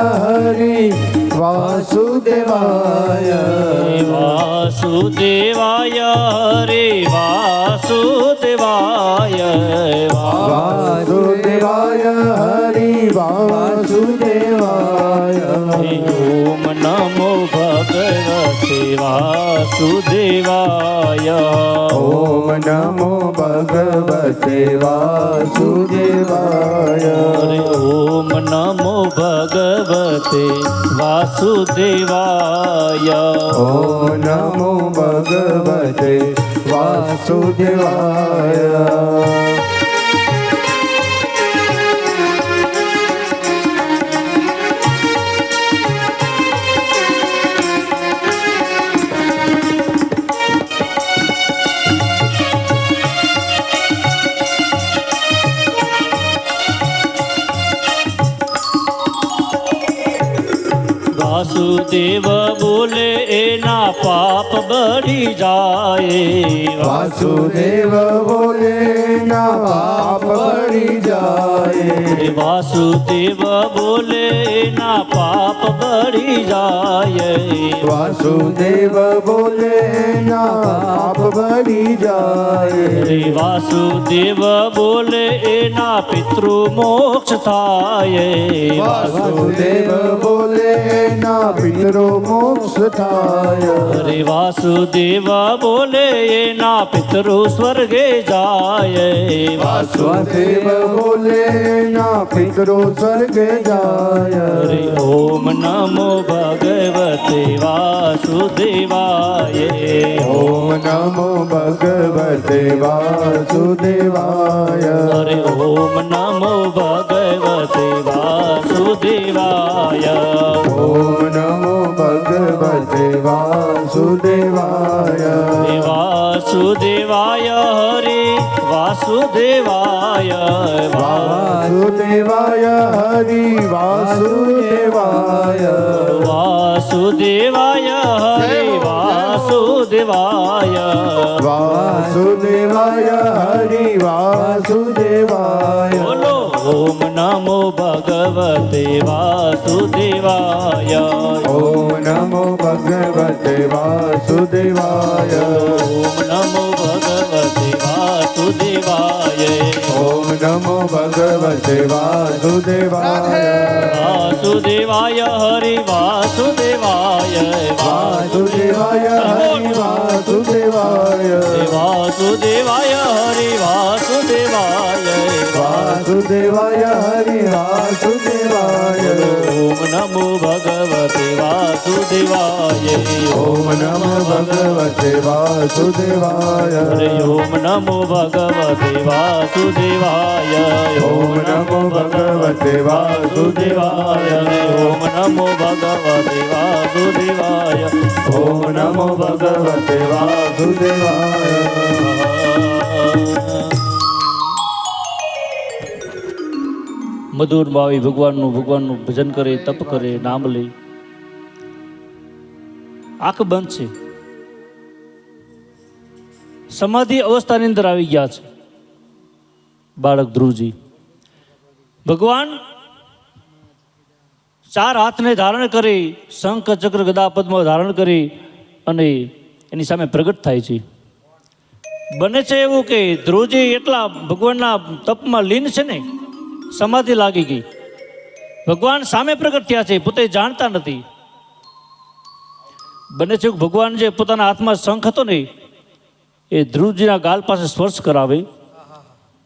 વાસુદેવાય વાસુદેવાય હરે વાસુદેવાય વાસુદેવાય હરિ વાસુદેવાય ઓમ નમો ભગવતે વાસુદેવાય ઓમ નમો ભગવતે વાસુદેવાય હરે ઓમ નમો ભગવતે વાસુદેવાય ઓમ નમો ભગવતે વાસુદેવાય વાસુદેવ બોલે એના પાપ બળી જાય વાસુદેવ બોલે ના પાપ પડી જાય વાસુદેવ બોલે એના પાપ બળી જાય વાસુદેવ બોલે ના પાપ પડી જાય વાસુદેવ બોલે એના પિતૃ મોક્ષ થાય વાસુદેવ બોલે ના પિતરો મોક્ષ થાય હરે વાસુદેવ બોલે એના પિતૃ સ્વર્ગે જાય વાસુદેવ બોલે ના પિતરો સ્વર્ગે જાય હરે ઓમ નમો ભગવતે વાસુદેવાય ઓમ નમો ભગવતે વાસુદેવાય હરે ઓમ નમો ભગવતે વાસુદેવાય ઓમ નમો ભગવતે વાસુદેવાય વાસુદેવાય હરે વાસુદેવાય વાસુદેવાય હરિ વાસુદેવાય વાસુદેવાય હરે વાસુદેવાય વાસુદેવાય હરિ વાસુદેવાય બોલો ઓમ નમો ભગવતે વાસુદેવાય ઓમ નમો ભગવતે વાસુદેવાય ઓમ નમો ભગવતે વાસુદેવાય ઓમ નમો ભગવતે વાસુદેવાય વાસુદેવાય હરિ વાસુદેવાય વાસુદેવાય હરિ વાસુદેવાય વાસુદેવાય હરિ વાસુદેવાય વાસુદેવાય હરિ વાસુદેવાય ઓમ નમો ભગવતે વાસુદેવાય ઓમ નમો ભગવતે વાસુદેવાય હરે ઓમ નમો ભગવતે વાસુદેવાય ઓમ નમો ભગવતે વાસુદેવાય ઓમ નમો ભગવતે વાસુદેવાય ઓમ નમો ભગવતે વાસુદેવાય મધુરમાં આવી ભગવાનનું ભજન કરે, તપ કરે, નામ લે, આંખ બંધ છે, સમાધિ અવસ્થાની અંદર આવી ગયા છે બાળક ધ્રુવજી. ભગવાન ચાર હાથને ધારણ કરી, શંખ ચક્ર ગદા પદ્મ ધારણ કરી અને એની સામે પ્રગટ થાય છે. બને છે એવું કે ધ્રુવજી એટલા ભગવાનના તપમાં લીન છે ને, સમાધિ લાગી ગઈ. ભગવાન સામે પ્રગટ થયા છે, પોતે જાણતા નથી. બને છે ભગવાન જે પોતાના હાથમાં શંખ હતો ને એ ધ્રુવજીના ગાલ પાસે સ્પર્શ કરાવે.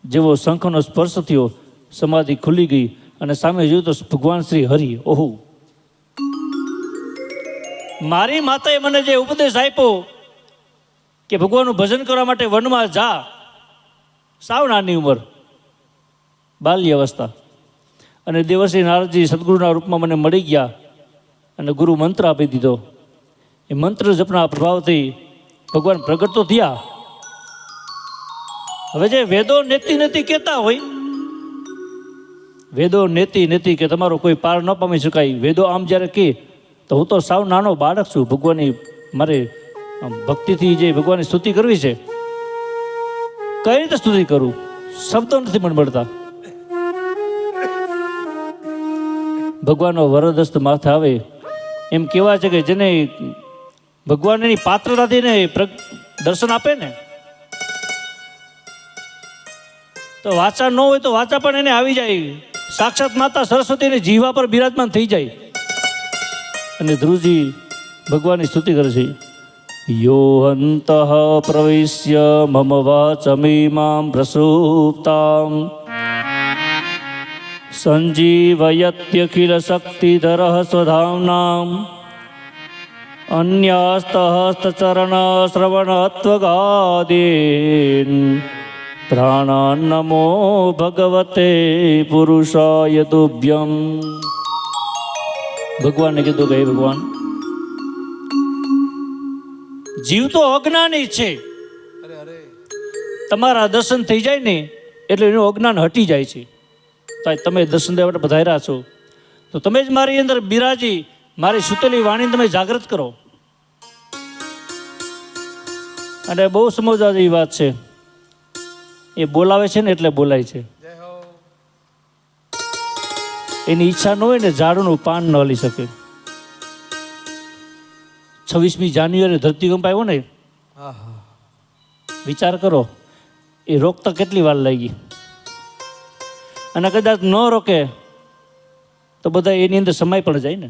જેવો શંખનો સ્પર્શ થયો, સમાધિ ખુલી ગઈ અને સામે જોયું તો ભગવાન શ્રી હરિ. ઓહો, મારી માતાએ મને જે ઉપદેશ આપ્યો કે ભગવાનનું ભજન કરવા માટે વનમાં જા, સાવ નાની ઉંમર, બાલ્ય અવસ્થા, અને દેવશ્રી નારદજી સદગુરુના રૂપમાં મને મળી ગયા અને ગુરુ મંત્ર આપી દીધો. એ મંત્ર જપના પ્રભાવથી ભગવાન પ્રગટ તો થયા. હવે જે વેદો નેતિ નેતિ કહેતા હોય, વેદો નેતિ નેતિ કે તમારો કોઈ પાર ન પામી શકાય, વેદો આમ જ્યારે કહે તો હું તો સાવ નાનો બાળક છું, ભગવાનની મારે ભક્તિથી જે ભગવાનની સ્તુતિ કરવી છે, કઈ રીતે સ્તુતિ કરું, શબ્દો નથી મને મળતા. ભગવાનનો વરદસ્ત માથે આવે એમ કહેવાય છે કે જેને ભગવાન એની પાત્રતાથી ને દર્શન આપે ને, તો વાચા ન હોય તો વાચા પણ એને આવી જાય. સાક્ષાત માતા સરસ્વતીને જીવા પર બિરાજમાન થઈ જાય. અને ધ્રુવજી ભગવાનની સ્તુતિ કરે છે. યો હંતઃ પ્રવિશ્ય મમ વાચમીમાં પ્રસુપ્તામ સંજીવયત્યખિલ શક્તિધરઃ સ્વધામ્નાં અન્યસ્તહસ્તચરણ શ્રવણત્વગાદીન પ્રાણાન નમો ભગવતે પુરુષાય તુભ્યમ. ભગવાનને કીધું કે હે ભગવાન, જીવ તો અજ્ઞાની છે, તમારા દર્શન થઈ જાય ને એટલે એનું અજ્ઞાન હટી જાય છે. તો તમે દર્શન દેવા માટે પધાર્યા છો, તો તમે જ મારી અંદર બિરાજી મારી સુતેલી વાણીને તમે જાગૃત કરો. અને બહુ સમજવા જેવી વાત છે. એ બોલાવે છે ને એટલે બોલાય છે. એની ઈચ્છા ન હોય ને ઝાડનું પાન ન હલી શકે. 26મી જાન્યુઆરી ધરતીકંપ આવ્યો ને, વિચાર કરો, એ રોકતા કેટલી વાર લાગી. અને કદાચ ન રોકે તો બધા એની અંદર સમય પણ જાય ને.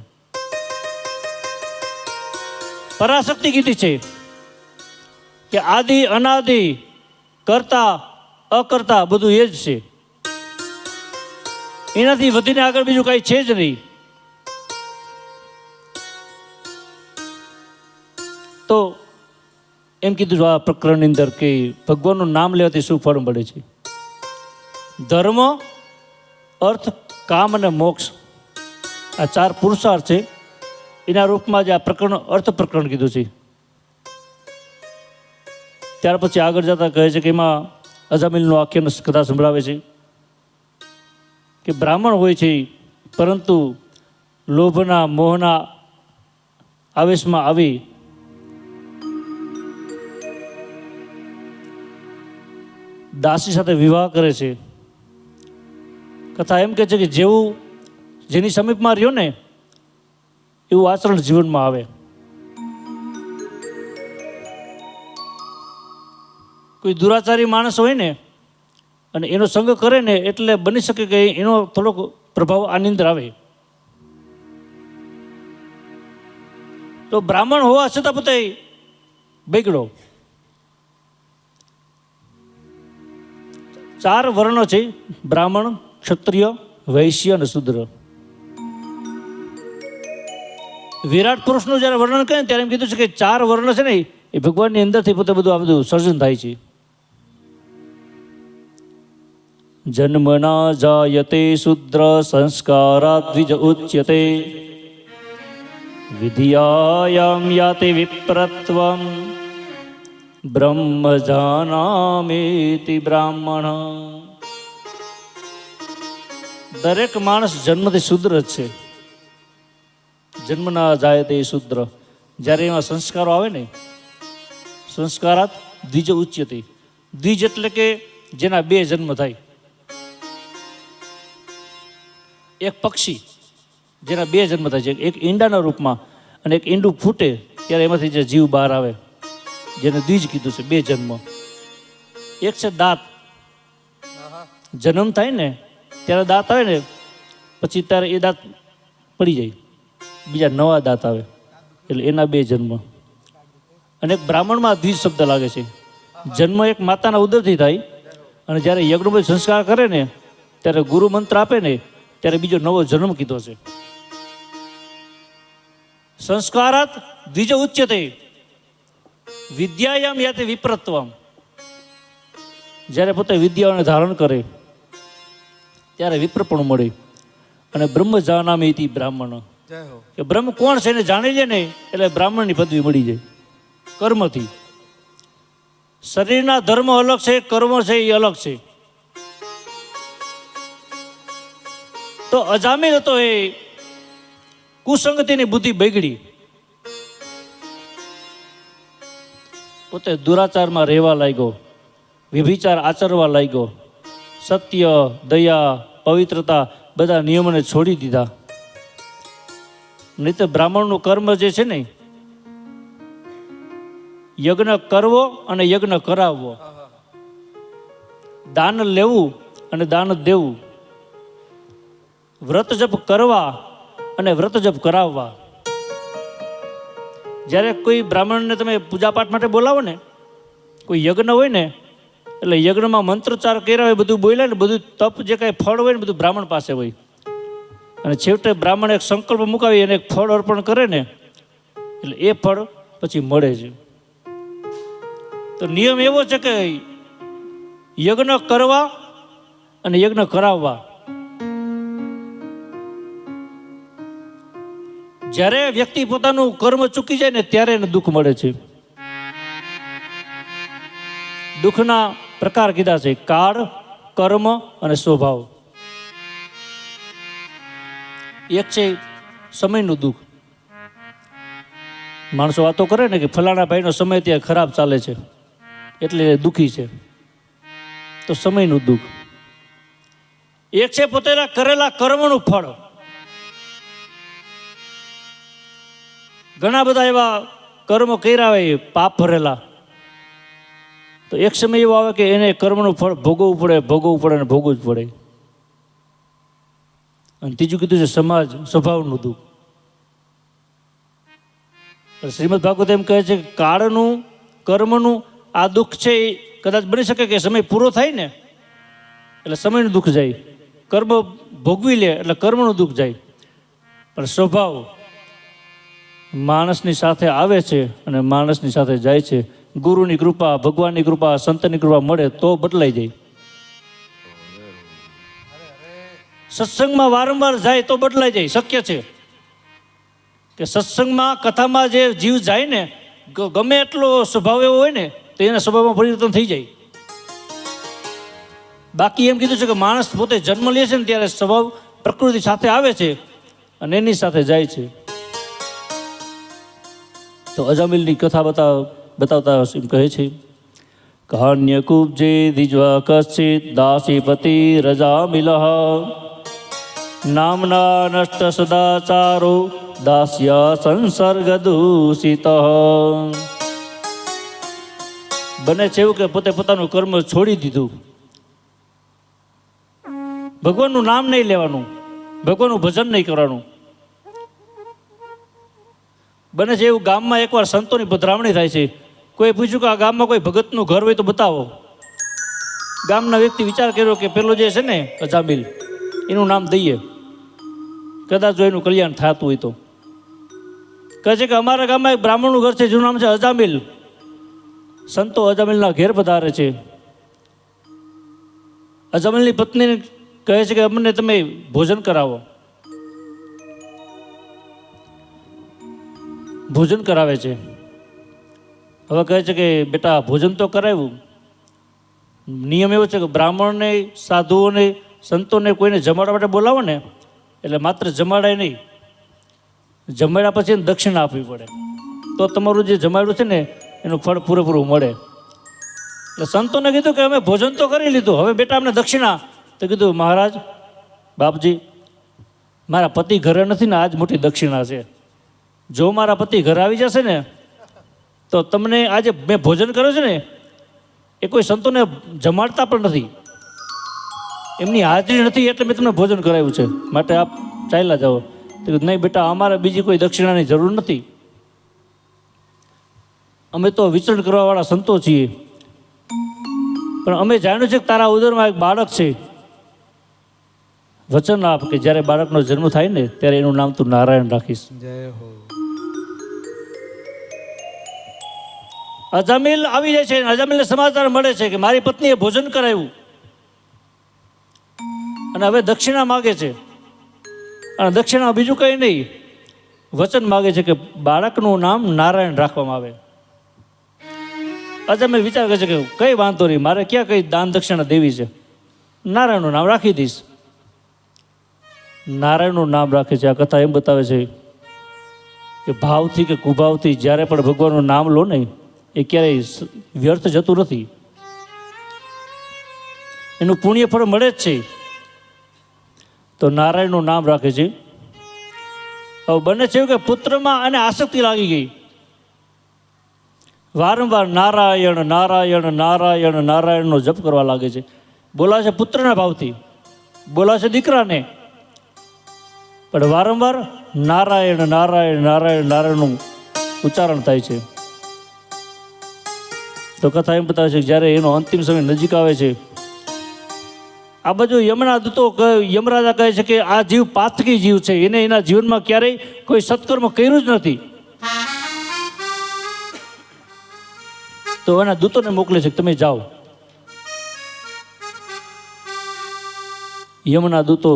પરાશક્તિ કીધી છે કે આદિ અનાદિ કરતા અકર્તા બધું એ જ છે, એનાથી વધીને આગળ બીજું કાંઈ છે જ નહીં. તો એમ કીધું આ પ્રકરણની અંદર કે ભગવાનનું નામ લેવાથી શું ફળ મળે છે. ધર્મ, અર્થ, કામ અને મોક્ષ, આ 4 પુરુષાર્થ છે. એના રૂપમાં જ આ પ્રકરણ અર્થ પ્રકરણ કીધું છે. ત્યાર પછી આગળ જતા કહે છે કે એમાં અજામિલનું આખ્યાન કથા સંભળાવે છે કે બ્રાહ્મણ હોય છે, પરંતુ લોભના મોહના આવેશમાં આવી દાસી સાથે વિવાહ કરે છે. કથા એમ કહે છે કે જેવું જેની સમીપમાં રહ્યો ને એવું આચરણ જીવનમાં આવે. કોઈ દુરાચારી માણસ હોય ને અને એનો સંગ કરે ને એટલે બની શકે કે એનો થોડોક પ્રભાવ આની અંદર આવે. તો બ્રાહ્મણ હોવા છતાં પોતે બગડો. 4 વર્ણો છે: બ્રાહ્મણ, ક્ષત્રિય, વૈશ્ય અને શૂદ્ર. વિરાટ પુરુષનું જ્યારે વર્ણન કરે ત્યારે એમ કીધું છે કે 4 વર્ણ છે ને એ ભગવાનની અંદરથી પોતે બધું આ બધું સર્જન થાય છે. જન્મના જાયતે શૂદ્ર સંસ્કારાદ દ્વિજ ઉચ્યતે વિધિયાયામ યાતે વિપ્રત્વમ બ્રહ્મ જાનામેતિ બ્રાહ્મણ. દરેક માણસ જન્મથી શૂદ્ર જ છે. જન્મના જાયતે શૂદ્ર. જ્યારે એમાં સંસ્કારો આવે ને, સંસ્કારાત દ્વિજ ઉચ્યતે. દ્વિજ એટલે કે જેના 2 જન્મ થાય. એક પક્ષી જેના 2 જન્મ થાય છે, એક ઈંડાના રૂપમાં અને એક ઈંડું ફૂટે ત્યારે એમાંથી જે જીવ બહાર આવે, જેને દ્વિજ કીધું છે, 2 જન્મ. એક છે દાંત. જન્મ થાય ને ત્યારે દાંત આવે ને, પછી ત્યારે એ દાંત પડી જાય, બીજા નવા દાંત આવે, એટલે એના 2 જન્મ. અને એક બ્રાહ્મણમાં દ્વિજ શબ્દ લાગે છે. જન્મ એક માતાના ઉદરથી થાય અને જ્યારે યજ્ઞોપવિત સંસ્કાર કરે ને ત્યારે ગુરુ મંત્ર આપે ને ત્યારે બીજો નવો જન્મ કીધો છે. સંસ્કારાત દ્વિજ ઉચ્યતે વિદ્યાયામ યાતે વિપ્રત્વમ. જ્યારે પોતે વિદ્યાઓને ધારણ કરે ત્યારે વિપ્રપણું મળે. અને બ્રહ્મ જાનામિતિ બ્રાહ્મણ, કે બ્રહ્મ કોણ છે એને જાણી લે ને એટલે બ્રાહ્મણની પદવી મળી જાય. કર્મથી શરીરના ધર્મ અલગ છે, કર્મ છે એ અલગ છે. તો અજામિલ હતો એ કુસંગતિની બુદ્ધિ બગડી, પોતે દુરાચારમાં રહેવા લાગ્યો, વ્યભિચાર આચરવા લાગ્યો, સત્ય, દયા, પવિત્રતા બધા નિયમોને છોડી દીધા. નહીં તો બ્રાહ્મણનું કર્મ જે છે ને, યજ્ઞ કરવો અને યજ્ઞ કરાવવો, દાન લેવું અને દાન દેવું, વ્રત જપ કરવા અને વ્રત જપ કરાવવા. જ્યારે કોઈ બ્રાહ્મણને તમે પૂજાપાઠ માટે બોલાવો ને, કોઈ યજ્ઞ હોય ને, એટલે યજ્ઞમાં મંત્રોચ્ચાર કર્યા હોય, બધું બોલ્યા ને, બધું તપ જે કાંઈ ફળ હોય ને બધું બ્રાહ્મણ પાસે હોય. અને છેવટે બ્રાહ્મણ એક સંકલ્પ મુકાવી અને એક ફળ અર્પણ કરે ને, એટલે એ ફળ પછી મળે છે. તો નિયમ એવો છે કે યજ્ઞ કરવા અને યજ્ઞ કરાવવા. જ્યારે વ્યક્તિ પોતાનું કર્મ ચૂકી જાય ને ત્યારે એને દુઃખ મળે છે. દુઃખના પ્રકાર કીધા છે: કાળ, કર્મ અને સ્વભાવ. એક છે સમયનું દુઃખ. માણસો વાતો કરે ને કે ફલાણા ભાઈનો સમય ત્યાં ખરાબ ચાલે છે એટલે દુઃખી છે, તો સમયનું દુઃખ. એક છે પોતાના કરેલા કર્મનું ફળ. ઘણા બધા એવા કર્મ કર્યા હોય પાપ ભરેલા, તો એક સમય એવો આવે કે એને કર્મનું ફળ ભોગવવું પડે અને ભોગવવું જ પડે. અને ત્રીજું કીધું છે સમાજ સ્વભાવનું દુઃખ. શ્રીમદ ભાગવત એમ કહે છે કે કાળનું, કર્મનું આ દુઃખ છે એ કદાચ બની શકે કે સમય પૂરો થાય ને એટલે સમયનું દુઃખ જાય, કર્મ ભોગવી લે એટલે કર્મનું દુઃખ જાય. પણ સ્વભાવ માણસની સાથે આવે છે અને માણસની સાથે જાય છે. ગુરુની કૃપા, ભગવાનની કૃપા, સંતની કૃપા મળે તો બદલાઈ જાય. સત્સંગમાં વારંવાર જાય તો બદલાઈ જાય. શક્ય છે કે સત્સંગમાં, કથામાં જે જીવ જાય ને, ગમે એટલો સ્વભાવ એવો હોય ને તો એના સ્વભાવમાં પરિવર્તન થઈ જાય. બાકી એમ કીધું છે કે માણસ પોતે જન્મ લે છે ને ત્યારે સ્વભાવ પ્રકૃતિ સાથે આવે છે અને એની સાથે જાય છે. તો અજામિલની કથા બતાવતા એમ કહે છે: કાન્યકુબ્જે દ્વિજ્વા કશ્ચિત દાસીપતિ રજામિલઃ નામના નષ્ટ સદાચારો દાસ્ય સંસર્ગ દૂષિત. બને છે એવું કે પોતે પોતાનું કર્મ છોડી દીધું, ભગવાનનું નામ નહીં લેવાનું, ભગવાનનું ભજન નહીં કરવાનું. બને છે એવું ગામમાં એકવાર સંતોની પધરામણી થાય છે. કોઈ પૂછ્યું કે આ ગામમાં કોઈ ભગતનું ઘર હોય તો બતાવો. ગામના વ્યક્તિ વિચાર કર્યો કે પેલો જે છે ને અજામિલ, એનું નામ દઈએ, કદાચ જો એનું કલ્યાણ થતું હોય તો. કહે છે કે અમારા ગામમાં એક બ્રાહ્મણનું ઘર છે જેનું નામ છે અજામિલ. સંતો અજામિલના ઘેર પધારે છે. અજામિલની પત્નીને કહે છે કે અમને તમે ભોજન કરાવો. ભોજન કરાવે છે. હવે કહે છે કે બેટા ભોજન તો કરાવ્યું, નિયમ એવો છે કે બ્રાહ્મણને, સાધુઓને, સંતોને કોઈને જમાડવા માટે બોલાવો ને એટલે માત્ર જમાડાય નહીં, જમાડ્યા પછી એને દક્ષિણા આપવી પડે તો તમારું જે જમાડ્યું છે ને એનું ફળ પૂરેપૂરું મળે. એટલે સંતોને કીધું કે અમે ભોજન તો કરી લીધું, હવે બેટા અમને દક્ષિણા. તો કીધું મહારાજ, બાપજી, મારા પતિ ઘરે નથી ને આજ મોટી દક્ષિણા છે. જો મારા પતિ ઘરે આવી જશે ને તો તમને આજે મેં ભોજન કર્યું છે ને એ કોઈ સંતોને જમાડતા પણ નથી, એમની હાજરી નથી એટલે મેં તમને ભોજન કરાવ્યું છે, માટે આપ ચાલ્યા જાઓ. તો નહીં બેટા, અમારે બીજી કોઈ દક્ષિણાની જરૂર નથી, અમે તો વિચરણ કરવાવાળા સંતો છીએ, પણ અમે જાણ્યું છે કે તારા ઉદરમાં એક બાળક છે. વચન આપ કે જ્યારે બાળકનો જન્મ થાય ને ત્યારે એનું નામ તું નારાયણ રાખીશ. જય હો. અજામિલ આવી જાય છે. અજામિલને સમાચાર મળે છે કે મારી પત્નીએ ભોજન કરાવ્યું અને હવે દક્ષિણા માગે છે. અને દક્ષિણા બીજું કંઈ નહીં, વચન માગે છે કે બાળકનું નામ નારાયણ રાખવામાં આવે. અજામિલ વિચાર કરે છે કે કંઈ વાંધો નહીં, મારે ક્યાં કંઈ દાન દક્ષિણા દેવી છે, નારાયણનું નામ રાખી દઈશ. નારાયણનું નામ રાખે છે. આ કથા એમ બતાવે છે કે ભાવથી કે કુભાવથી જ્યારે પણ ભગવાનનું નામ લો ને એ ક્યારેય વ્યર્થ જતું નથી, એનું પુણ્ય ફળ મળે જ છે. તો નારાયણનું નામ રાખે છે. હવે બને છે એવું કે પુત્રમાં અને આસક્તિ લાગી ગઈ. વારંવાર નારાયણ નારાયણ નારાયણ નારાયણનો જપ કરવા લાગે છે. બોલાશે પુત્રના ભાવથી, બોલાશે દીકરાને, પણ વારંવાર નારાયણ નારાયણ નારાયણ નારાયણનું ઉચ્ચારણ થાય છે. તો કથા એમ બતાવે છે કે જ્યારે એનો અંતિમ સમય નજીક આવે છે, આ બાજુ યમના દૂતો યમરાજા કહે છે કે આ જીવ પાતકી જીવ છે, એને એના જીવનમાં ક્યારેય કોઈ સત્કર્મ કર્યું જ નથી. તો એના દૂતોને મોકલે છે કે તમે જાઓ. યમના દૂતો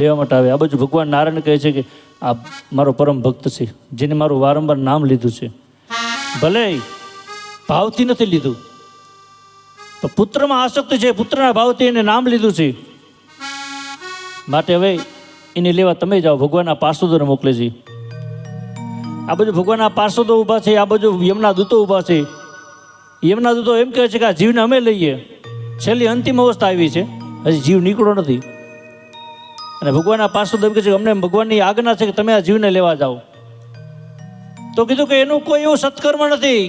લેવા માટે આવે. આ બાજુ ભગવાન નારાયણ કહે છે કે આ મારો પરમ ભક્ત છે, જેને મારું વારંવાર નામ લીધું છે, ભલે ભાવથી નથી લીધું, તો પુત્રમાં આસક્ત છે, પુત્રના ભાવથી એને નામ લીધું છે, માટે હવે એને લેવા તમે જાઓ. ભગવાનના પાર્ષદોને મોકલે છે. આ બાજુ ભગવાનના પાર્ષદો ઊભા છે, આ બાજુ યમના દૂતો ઊભા છે. યમના દૂતો એમ કહે છે કે આ જીવને અમે લઈએ, છેલ્લી અંતિમ અવસ્થા આવી છે, હજી જીવ નીકળો નથી. અને ભગવાનના પાર્ષદો એમ કહે છે કે અમને ભગવાનની આજ્ઞા છે કે તમે આ જીવને લેવા જાઓ. તો કીધું કે એનું કોઈ એવું સત્કર્મ નથી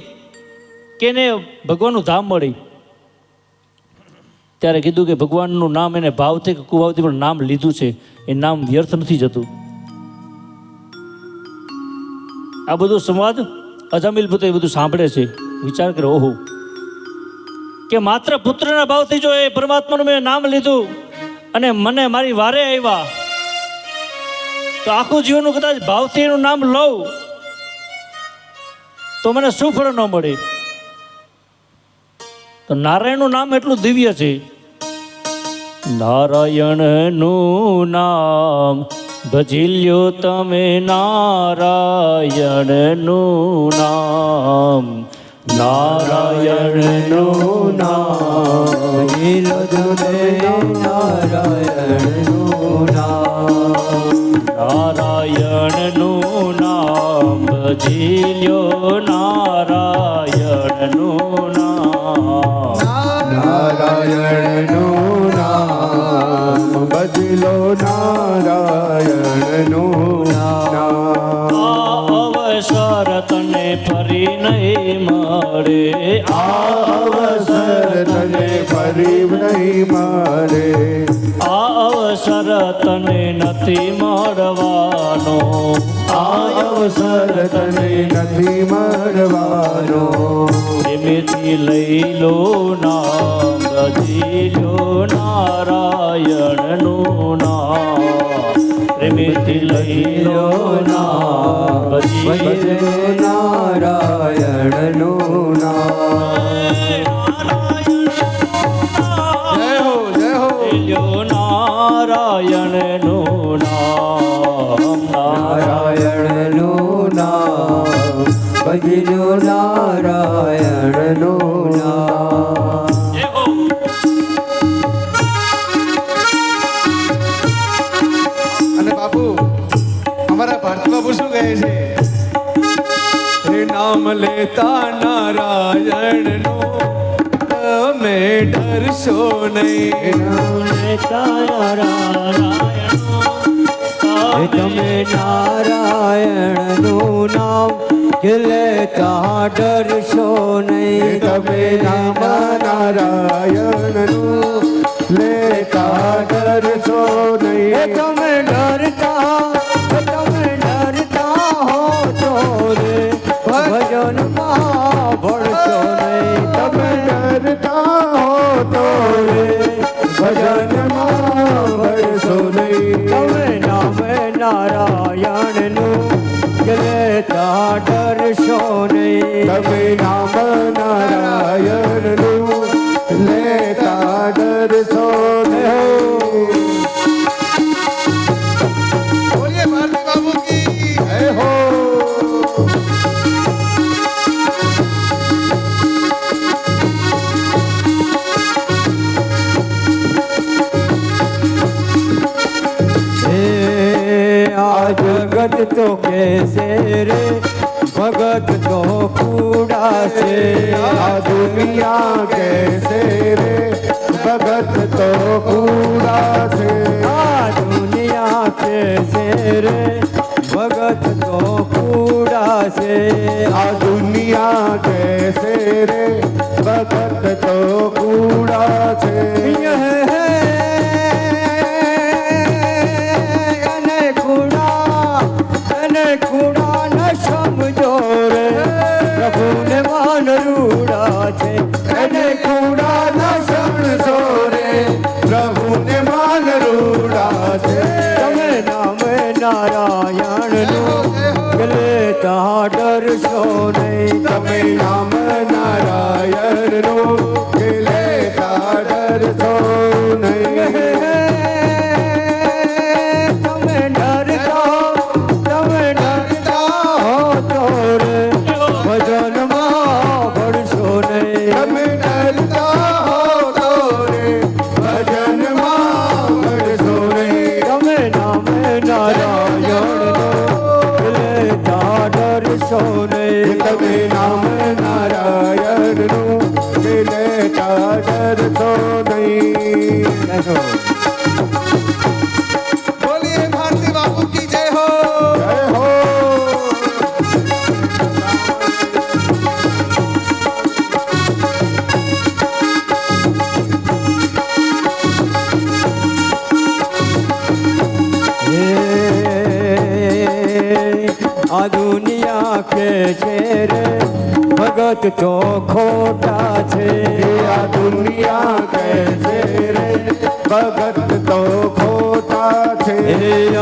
કે એને ભગવાનનું ધામ મળી. ત્યારે કીધું કે ભગવાનનું નામ એને ભાવથી કે કુભાવથી પણ નામ લીધું છે, એ નામ વ્યર્થ નથી જતું. આ બધું સંવાદ અજામિલ પુત્ર એ બધું સાંભળે છે. વિચાર કરે, ઓહો, કે માત્ર પુત્રના ભાવથી જો એ પરમાત્માનું મેં નામ લીધું અને મને મારી વારે આવ્યા, તો આખું જીવનનું કદાચ ભાવથી એનું નામ લઉં તો મને શું ફળ ન મળે. તો નારાયણનું નામ એટલું દિવ્ય છે. નારાયણનું નામ ભજી લ્યો તમે, નારાયણનું નામ, નારાયણનું નામ ભજી લો તમે, નારાયણનું નામ, નારાયણનું નામ ભજી લ્યો, નારાયણનું નામ, નારાયણનું નામ ભજી લો, નારાયણનું નામ. અવસર તને ફરી નહીં મળે, અવસર તને ફરી નહીં મળે, અવસર તને નથી મળવાનો, અવસર તને નથી મળવાનો. પ્રેમથી લઈ લો નામ, ભજી લો નારાયણનું નામ, પ્રેમથી લઈ લો નામ, ભજી લો નારાયણનું નામ. જય હો જય હો. નારાયણનું નામ, નારાયણનું નામ ભજી લો, નારાયણનું નામ. અને બાપુ અમારા ભારતી બાપુ શું કહે છે? હે નામ લેતા નારાયણનો તમે ડરશો નહીં, તમે નારાયણનું નામ લેતા ડરશો નહીં, તમે નામ નારાયણનું લેતા ડરશો નહીં. તમે ડરતા હો તો રે ભજનમાં ભળશો નહીં, તમે ડરતા હો તો રે ભજનમાં ભળશો નહીં. તમે નામ નારાયણનું લેતા ડરશો નહીં, તમે નામ નારાયણનું લેતા ડરશો નહીં. બોલીએ ભારતી બાપુ કી હે હો. આ જગત તો કેસે રે ભગત તો કૂડા છે, આ દુનિયા કેસે રે ભગત તો કૂડા છે, આ દુનિયા કેસે રે ભગત છે આ દુનિયા कैसे रे भगत तो कूड़ा છે એને કૂડા ન સમજો રે પ્રભુને માન રૂડા છે એને કૂડા ન સમજો રે પ્રભુને માન રૂડા છે તમે નામ નારાયણનું લેતા ડરશો નહીં તમે નામ નારાયણનું કે લેતા ડરશો નહીં તમે ડરતા હો તો રે ભજનમાં ભળશો નહીં તમે ડરતા હો તો રે ભજનમાં મળશો નહીં તમે નામ નારાયણનું લેતા ડરશો નહીં તમે નામ નારાયણનું કે લેતા ડરશો નહીં बोलिए भारती बाबू की जय हो જય હો આ દુનિયા કે છે રે ભગત તો ખોટા છે આ દુનિયા कैसे रे ભગત તો ખોટા છે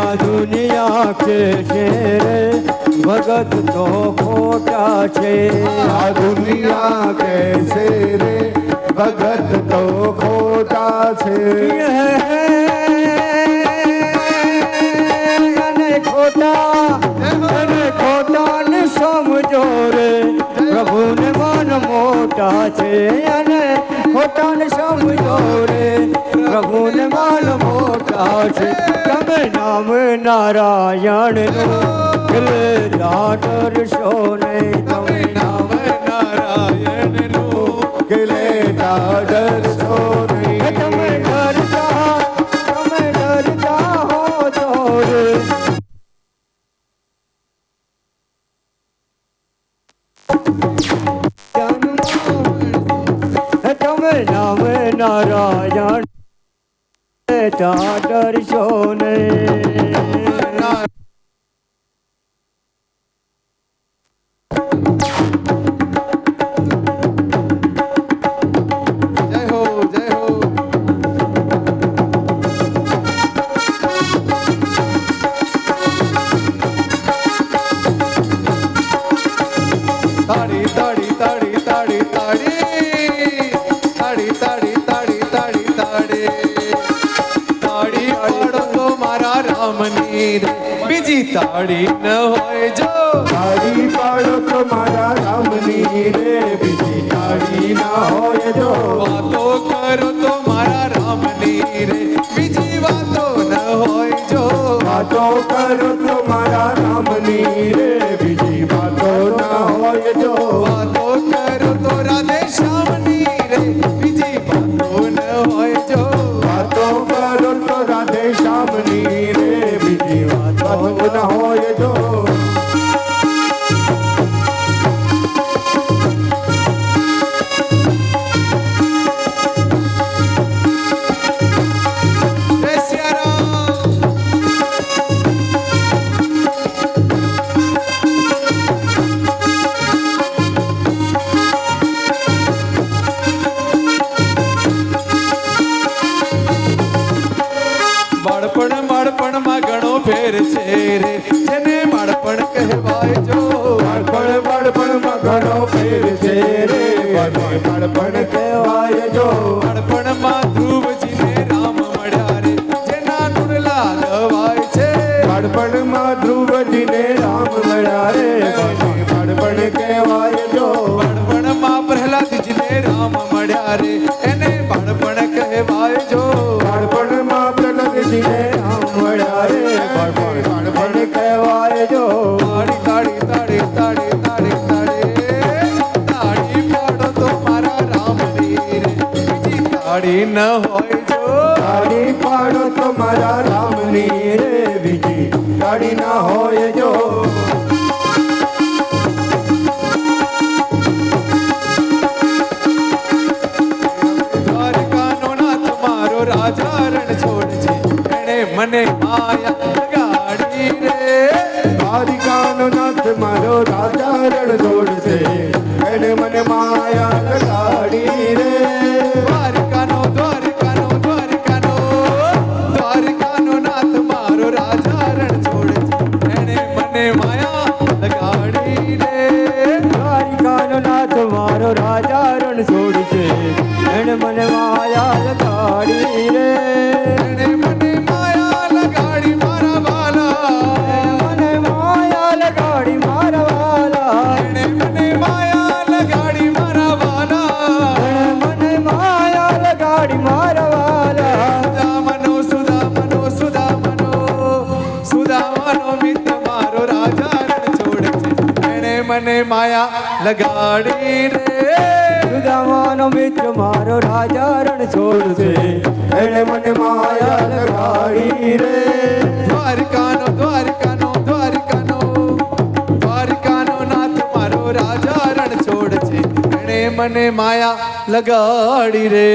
આ દુનિયા કે છે રે ભગત તો ખોટા છે આ દુનિયા कैसे રે ભગત તો ખોટા છે અને ખોટા ને સમજો રે પ્રભુને મન મોટા છે અને ખોટા ને સમજો રે પ્રભુને મન મોટા છે તમે નામ નારાયણનું લેતા ડરશો નહીં તમે નામ नारायण કે લેતા ડરશો નહીં તમે ડરતા હો તો રે તમે નામ નારાયણ લેતા ડરશો નહીં जय हो जय हो ताड़ी ताड़ी ताड़ी ताड़ी ताड़ी ताड़ी ताड़ी ताड़ी ताड़ी ताड़ी ताड़ी पाड़ो तो मारा रामनी रे बीजी ताड़ी न होए जो તાળી પાડો તો મારા રામની રે બીજી તાળી ના હોય જો वातो करो तो मारा रामनी रे बीजी वातो न होए जो વાતો કરો તો મારા રામની રે બીજી વાતો ના હોય જો वातो करो तो राधे श्यामनी रे बीजी वातो न होए जो વાતો કરો તો રાધે શ્યામની રે બીજી વાતો ના હોય જો जय सिया राम બાળપણમાં ઘણો ફેર છે રે જેને બાળપણ કહેવાય જો બાળપણમાં ઘણો ફેર છે રે બાળપણ કહેવાય જો બાળપણમાં ધ્રુવજીને રામ મળ્યા રે જેના ગુણલા ગવાય છે બાળપણમાં ધ્રુવજીને રામ મળ્યા રે બાળપણ કહેવાય જો બાળપણમાં પ્રહલાદજીને રામ મળ્યા રે એને બાળપણ કહેવાય જો બાળપણમાં પ્રહલાદજીને રામ મળ્યા રે બાળપણ કહેવાય જો તાળી તાળી તાળી તાળી તાળી તાળી તાળી પાડો તો મારા રામની રે બીજી તાળી ન હોય જો તાળી પાડો તો મારા રામની રે બીજી તાળી ના હોય જો મને માયા લગાડી રે દ્વારિકાનો નાથ મારો રાજા રણ છોડશે એને મને માયા લગાડી રે દ્વારિકાનો દ્વારિકાનો દ્વારિકાનો દ્વારિકાનો નાથ મારો રાજા રણ છોડે એને મને માયા લગાડી રે દ્વારિકાનો નાથ મારો રાજા રણ છોડશે એને મને માયા લગાડી રે એને મને માયા લગાડી મારા વાલા મને માયા લગાડી મારા વાલા એને મને માયા લગાડી મારા વાલા મને માયા લગાડી મારા વાલા સુદામનો સુદામનો સુદામનો સુદામનો મિત્ર મારો રાજા રણ છોડે છે એને મને માયા લગાડી રે સુદામાનો મિત્ર મારો રાજા રણ છોડશે એને મને માયા લગાડી રે દ્વારિકાનો દ્વારિકાનો દ્વારિકાનો દ્વારિકાનો નાથ મારો રાજા રણ છોડ છે એણે મને માયા લગાડી રે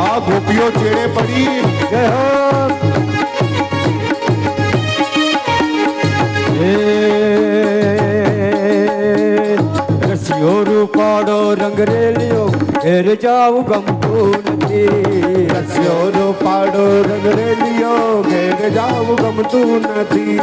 આ ગોપીઓ ચેડે પડી જય હો રસિયો રૂપાડો રંગ રેલિયો ઘેર જાવું ગમતું નથી રસ્યો રૂપાડો રંગ રેલિયો ઘેર જાવું ગમતું નથી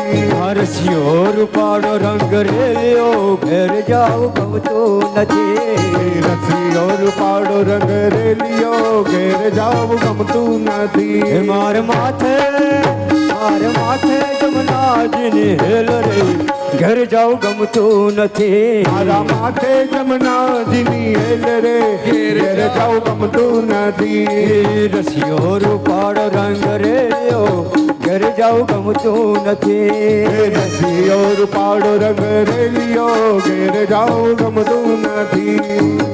રસિયો રૂપાડો રંગ રેલિયો ઘેર જાવું ગમતું નથી રસ્યો રૂપાડો રંગ રેલિયો ઘેર જાવું ગમતું નથી માર માથે જમનાજીની હેલ રે ઘર જાવું ગમતું નથી મારા માથે જમનાજીની હેલ રે ઘેર જાવું ગમતું નથી રસિયો રૂપાડો રંગ રેલિયો ઘર જાવું ગમતું નથી રસ્યો રૂપાડો રંગ રેલિયો ઘેર જાવું ગમતું નથી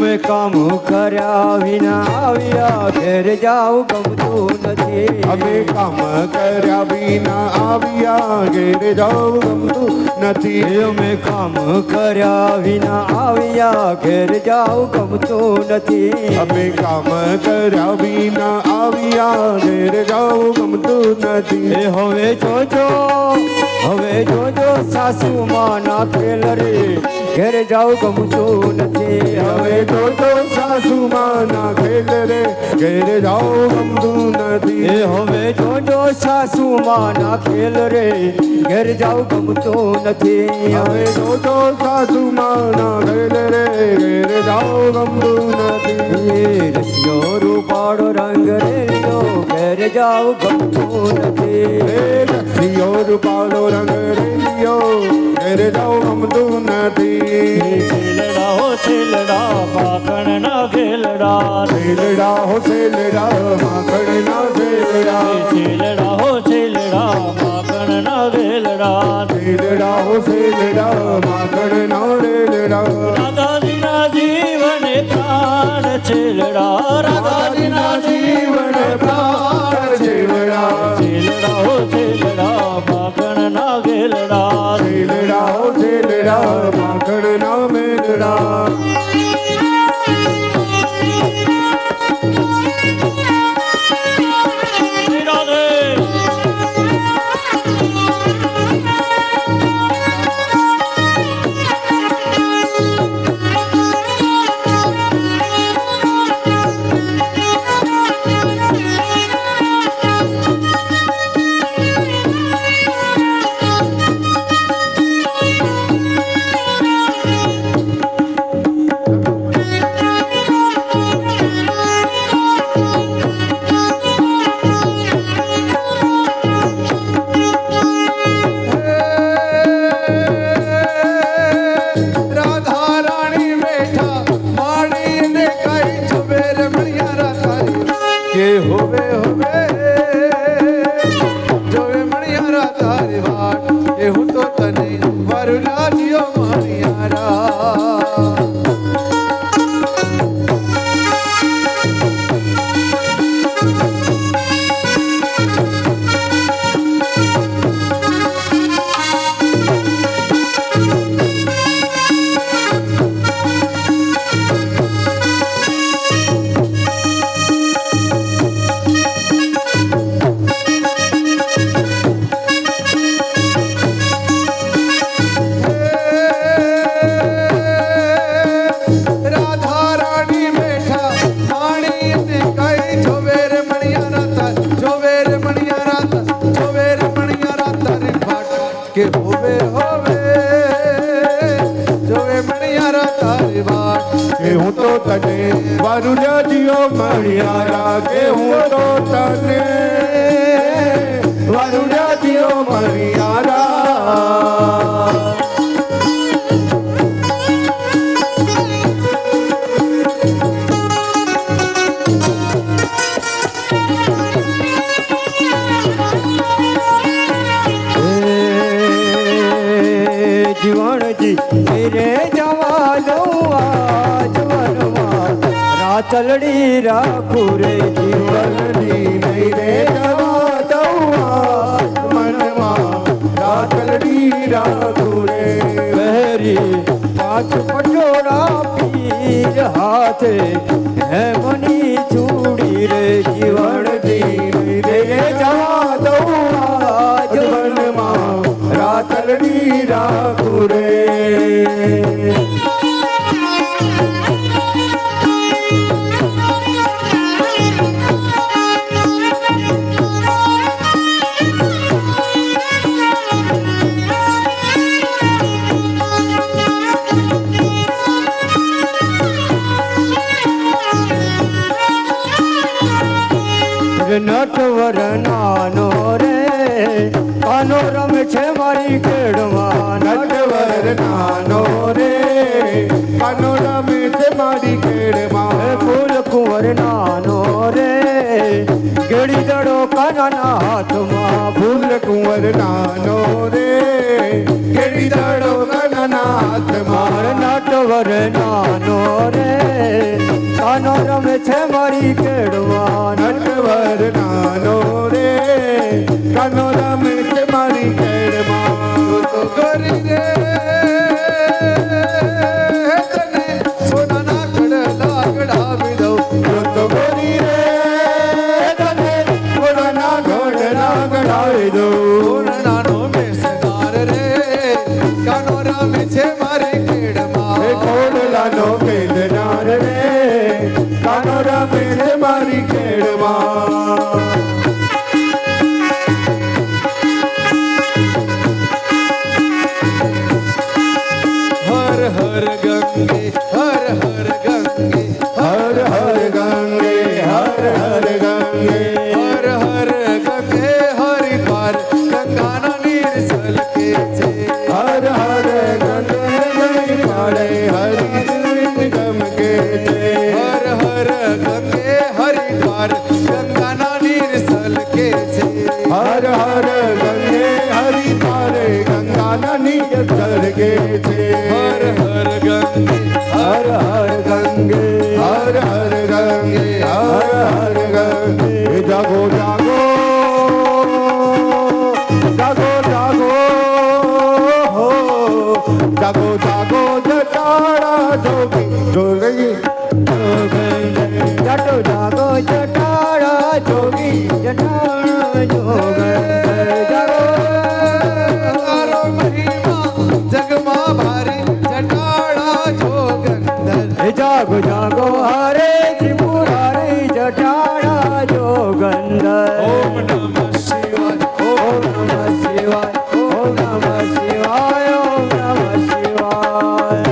મેં કામ કર્યા વિના આવ્યા ઘેર જાવું ગમતું નથી અમે કામ કર્યા વિના આવ્યા ઘેર જાવું ગમતું નથી મેં કામ કર્યા વિના આવ્યા ઘેર જાવું ગમતું નથી અમે કામ કર્યા વિના આવ્યા ઘેર જાવું ગમતું નથી એ હવે જોજો સાસુ માં ના ખેલ રે ઘેર જાવું ગમતું નથી હવે તો સાસુમાં ના ખેલ રે ઘેર જાવું ગમતું નથી એ હવે જોજો સાસુ માં ના ખેલ રે ઘેર જાવું ગમતું નથી હવે તો સાસુમાં ના ખેલ રે ઘેર જાવું ગમતું નથી રસિયો રૂપાડો રંગ રેલિયો ઘેર જાવું ગમતું નથી રસિયો રૂપાળો રંગ રેલિયો ઘેર જાવું ગમતું નથી છેલડા હો છેલડા પાકણ ના ખેલડા છેલડા હો છેલડા માખણ ના છેલડા છેલડા હો છેલડા પાકણ ના ખેલડા છેલડા હો છેલડા માખણ ના રેલડા રાધાજીના જીવને પ્રાણ છેલડા રાધાજીના જીવન પ્રાણ છેલડા છેલડા હો છેલડા પાકણ ના ખેલડા છેલડા હો છેલડા માખણ ના મેલડા મણિયારા તારી વાટ કે હું તો તને વારુડા જીઓ મણિયારા કે હું તો તને વારુડા જીઓ મણિયારા જીવણજી રે જવા દઉં આજ વનમાં રાતલડી રાખું રે જીવનની નહીં રે જવા દઉં આજ મનમાં રાતલડી રાખું રે બહેરી પાછ પટોળા પીર હાથે હે મની ચૂડી રે જીવણજી રે જવા દઉં આજ વનમાં રાતલડી રાખું રે નટવર નાનો રે કાનો રમે છે મારી કેડમાં નટવર નાનો રે કાનો રમે છે મારી કેડમાં ફૂલ કુંવર નાનો રે કેડી દડો કાનાના હાથમાં ફૂલ કુંવર નાનો રે કેડી દાડો કાનાના હાથમાં માર નટવર નાનો રે કાનો રમે છે મારી કેડમાં નટવર નાનો રે કાનો રમે છે મારી કેડમાં તો કરી રે તને સોનાના કડલા કડાવી દઉં તો ગોરી રે તને થોડાના ઘોડના ગડાવી દઉં સોનાનો મેસદાર રે કાનો રમે છે મારી કેડમાં એ ઘોડલાનો પેદનાર રે કાનો રમે છે મારી કેડમાં હર હર ગંગે હર હર ગંગે હર હર ગંગે હર હર ગંગે હર હર ગંગે હરિદ્વાર ગંગાના નીર છલકે છે હર હર ગંગે ગઈ પાડે હરિ ગમકે છે હર હર ગંગે હરિદ્વાર ગંગાના નીર છલકે છે હર હર ગંગે હરિ તારે ગંગાના નીર તરગે છે હર હર ગંગે હર હર ગંગે હર હર ગંગે હર હર ગંગે જાગો જાગો જાગો જાગો હો જાગો જાગો જટાડા જોગી જોગી જટો જાગો જટાડા જોગી જટાડા જોગ જાગો તારો મહિમા જગમાં ભારી જટાળા જોગંદર જાગો જાગો હરે ત્રિપુરારી જટાડા જોગંદર ઓમ નમઃ શિવાય ઓમ નમઃ શિવાય ઓમ નમઃ શિવાય ઓમ નમઃ શિવાય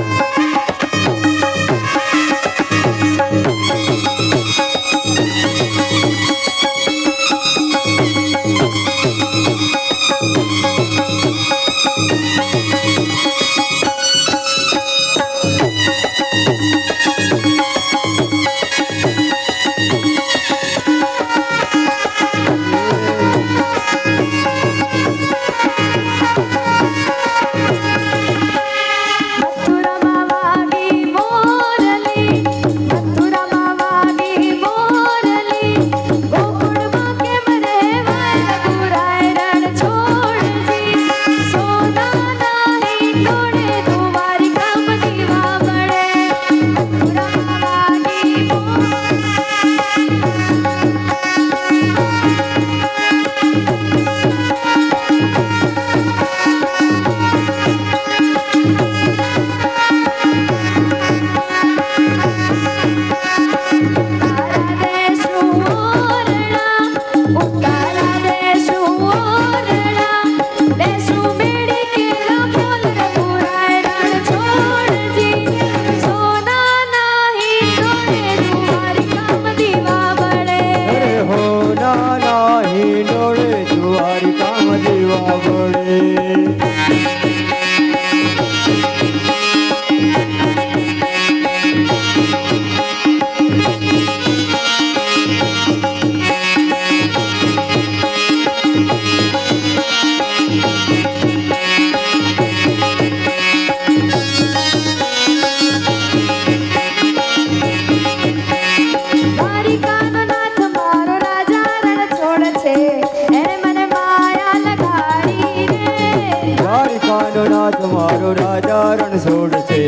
રાજા રણ છોડશે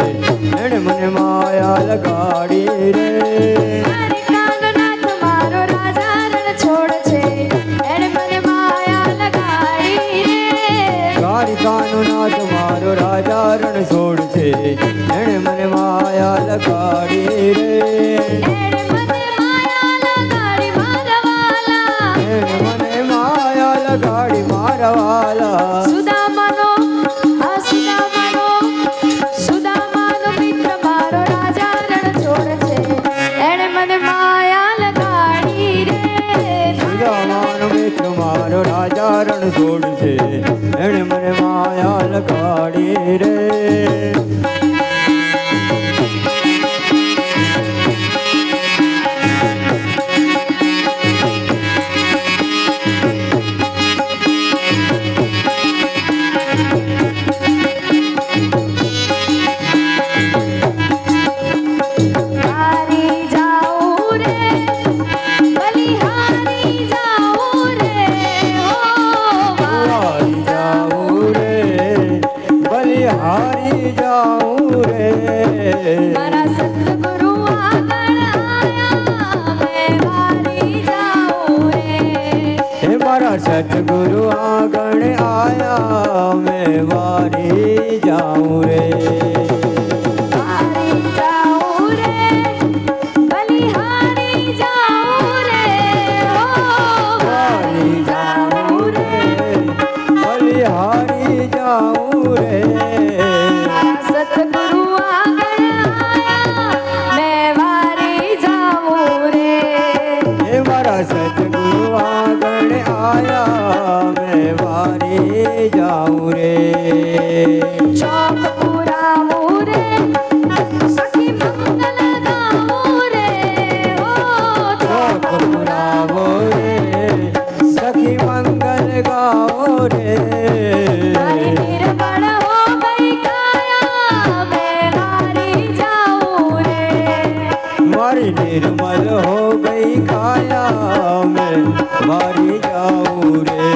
એણે મને માયા લગાડી રે દ્વારિકાનો નાથ મારો રાજા રણ છોડશે એણે મને માયા લગાડી રે દ્વારિકાનો નાથ મારો રાજા રણ છોડશે એણે મને માયા લગાડી રે એણે મને માયા લગાડી મારા વાલા એણે મને માયા લગાડી મારા વાલા સુદામાનો મિત્ર મારો રાજા રણ છોડશે એણે મને માયા લગાડી રે સુદામાનો મિત્ર મારો રાજા રણ છોડશે એણે મને માયા લગાડી રે હારી જાઉં રે બલિહારી જાઉં રે ઓ હારી જાઉં રે બલિહારી જાઉં રે મારા સતગુરુ આગળ આયા મેં વારી જાઉં રે હે મારા સતગુરુ આગળ આયા મેં વારી જાઉં રે હારી જાઉં રે બલિહારી જાઉં રે ઓ હારી જાઉં રે બલિહારી જાઉં રે મારા સતગુરુ આગળ આયા મેં વારી જાઉં રે હે મારા સતગુરુ આગળ આયા મેં વારી જાઉં રે ચોક પુરાવું રે સખી મંગલ ગાવું રે ઓ ચોક પુરાવો રે સખી મંગલ ગાઓ રે મારી નિર્મળ હો ગઈ કાયા મેં વારી જાઉં રે મારી નિર્મલ હો ગઈ કાયા મેં વારી જાઉં રે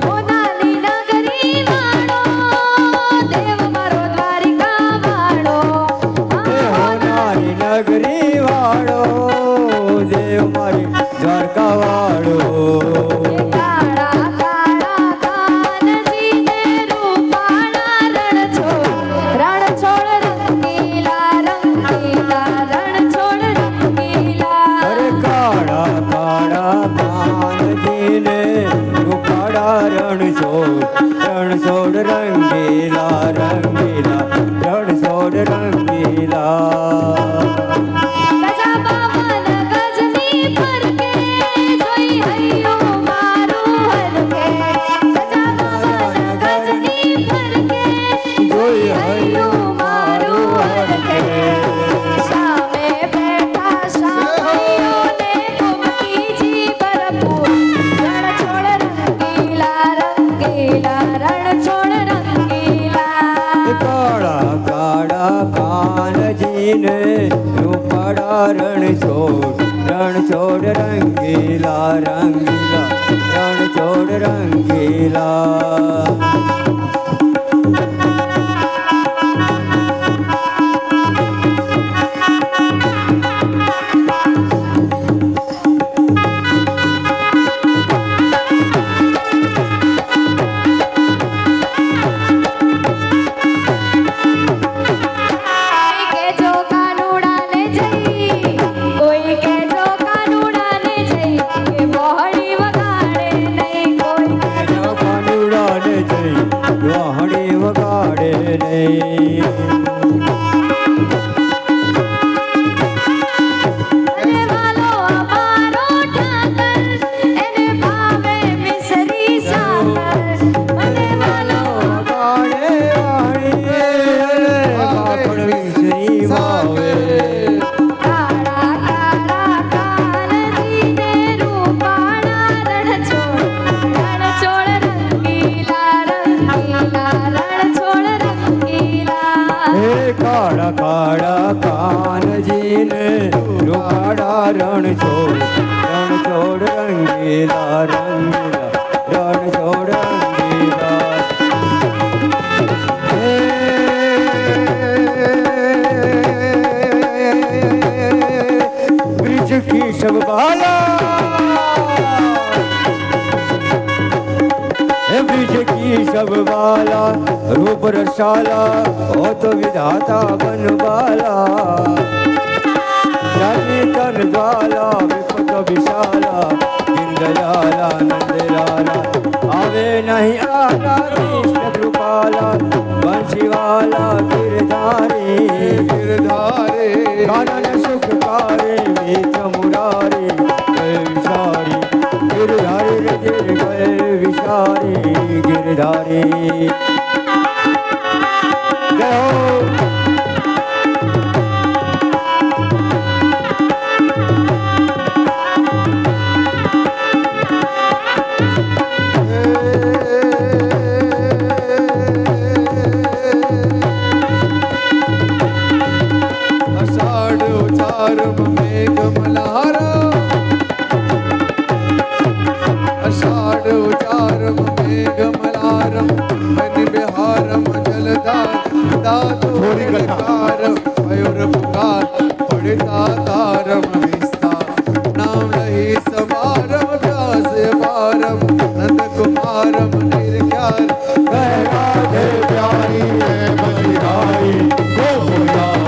ઓ નાની નગરી વાળો દેવ મારો દ્વારિકા વાળો હે હોનારી નગરી વાળો દેવ મારી દ્વારકા વાળો કાળા કાળા કાનજીને રૂપાળા રણ છોડ રંગીલા રણ છોડ રંગીલા અરે કાળા કાળા કાનજીને રૂપાળા રણ છોડ રંગીલા રણ છોડ રંગીલા ગજા બાવન ગજની ફરકે જોઈ હૈયું મારું હરકે ગજા બાવન ગજની ફરકે જોઈ હૈયું મારું હરકે સામે બેઠા સાંભળીઓને કુમકીજી ભરપૂર રણ છોડ રંગીલા રણ છોડ રંગીલા કાળા કાળા કાનજીને રૂપાળા રણ છોડ રંગીલા રણ છોડ રંગીલા કોઈ કે જો કાનુડાને જઈ કે મોહળી રંગીલા રંગીલા રણ છોડ રંગીલા ब्रिज की सब बाला ब्रिज की सब बाला रूप रसाला हो तो विधाता बनवाला जाति तन ज्वाला विपद विशाला दीनदयाला नंदलाला आवे नहीं आला कृष्ण कृपाला बंशीवाला गिरधारी गिरधारे कानन सुखकारी मीत मुरारी गए विचारी गिरधारी रे गिर गए विचारी गिरधारी जय हो अषाढ़ उचारम मेघ मल्हारा अषाढ़ उचारम मेघ मल्हारम मन विहारम जलधार दातुरकार मयूर पुकार पड़ता तारम विस्तार नाम लही समारम व्यास पारम नंद कुमारम निर्ख्यार राधे प्यारी है बलिहारी गोकुलाओ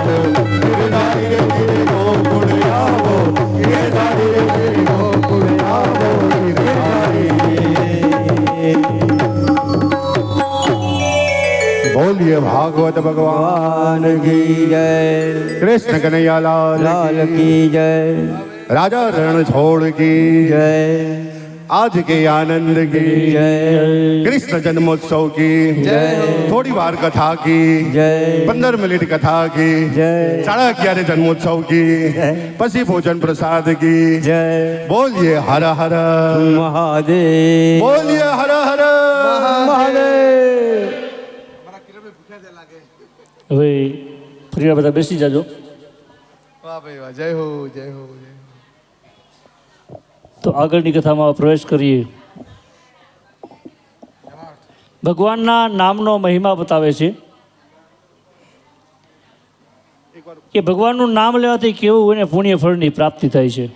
गिरधारी रे गिर गोकुलाओ गिरधारी रे गिर गोकुलाओ गिरधारी बोलिए भागवत भगवान भगवान की जय कृष्ण कन्हैया लाल लाल की जय राजा रण छोड़ की जय आज के आनंद की जय कृष्ण जन्मोत्सव की जय थोड़ी बार कथा की जय 15 मिनट कथा की जय 11:30 जन्मोत्सव की पसी भोजन प्रसाद की जय बोलिए हर हर महादेव बोलिए हर हर महादेव હવે ફરી વાર બધા બેસી જાજો. વાહ ભાઈ વાહ જય હો જય હો જય હો. તો આગળની કથામાં પ્રવેશ કરીએ. ભગવાનના નામનો મહિમા બતાવે છે કે ભગવાનનું નામ લેવાથી કેવું એને પુણ્ય ફળની પ્રાપ્તિ થાય છે.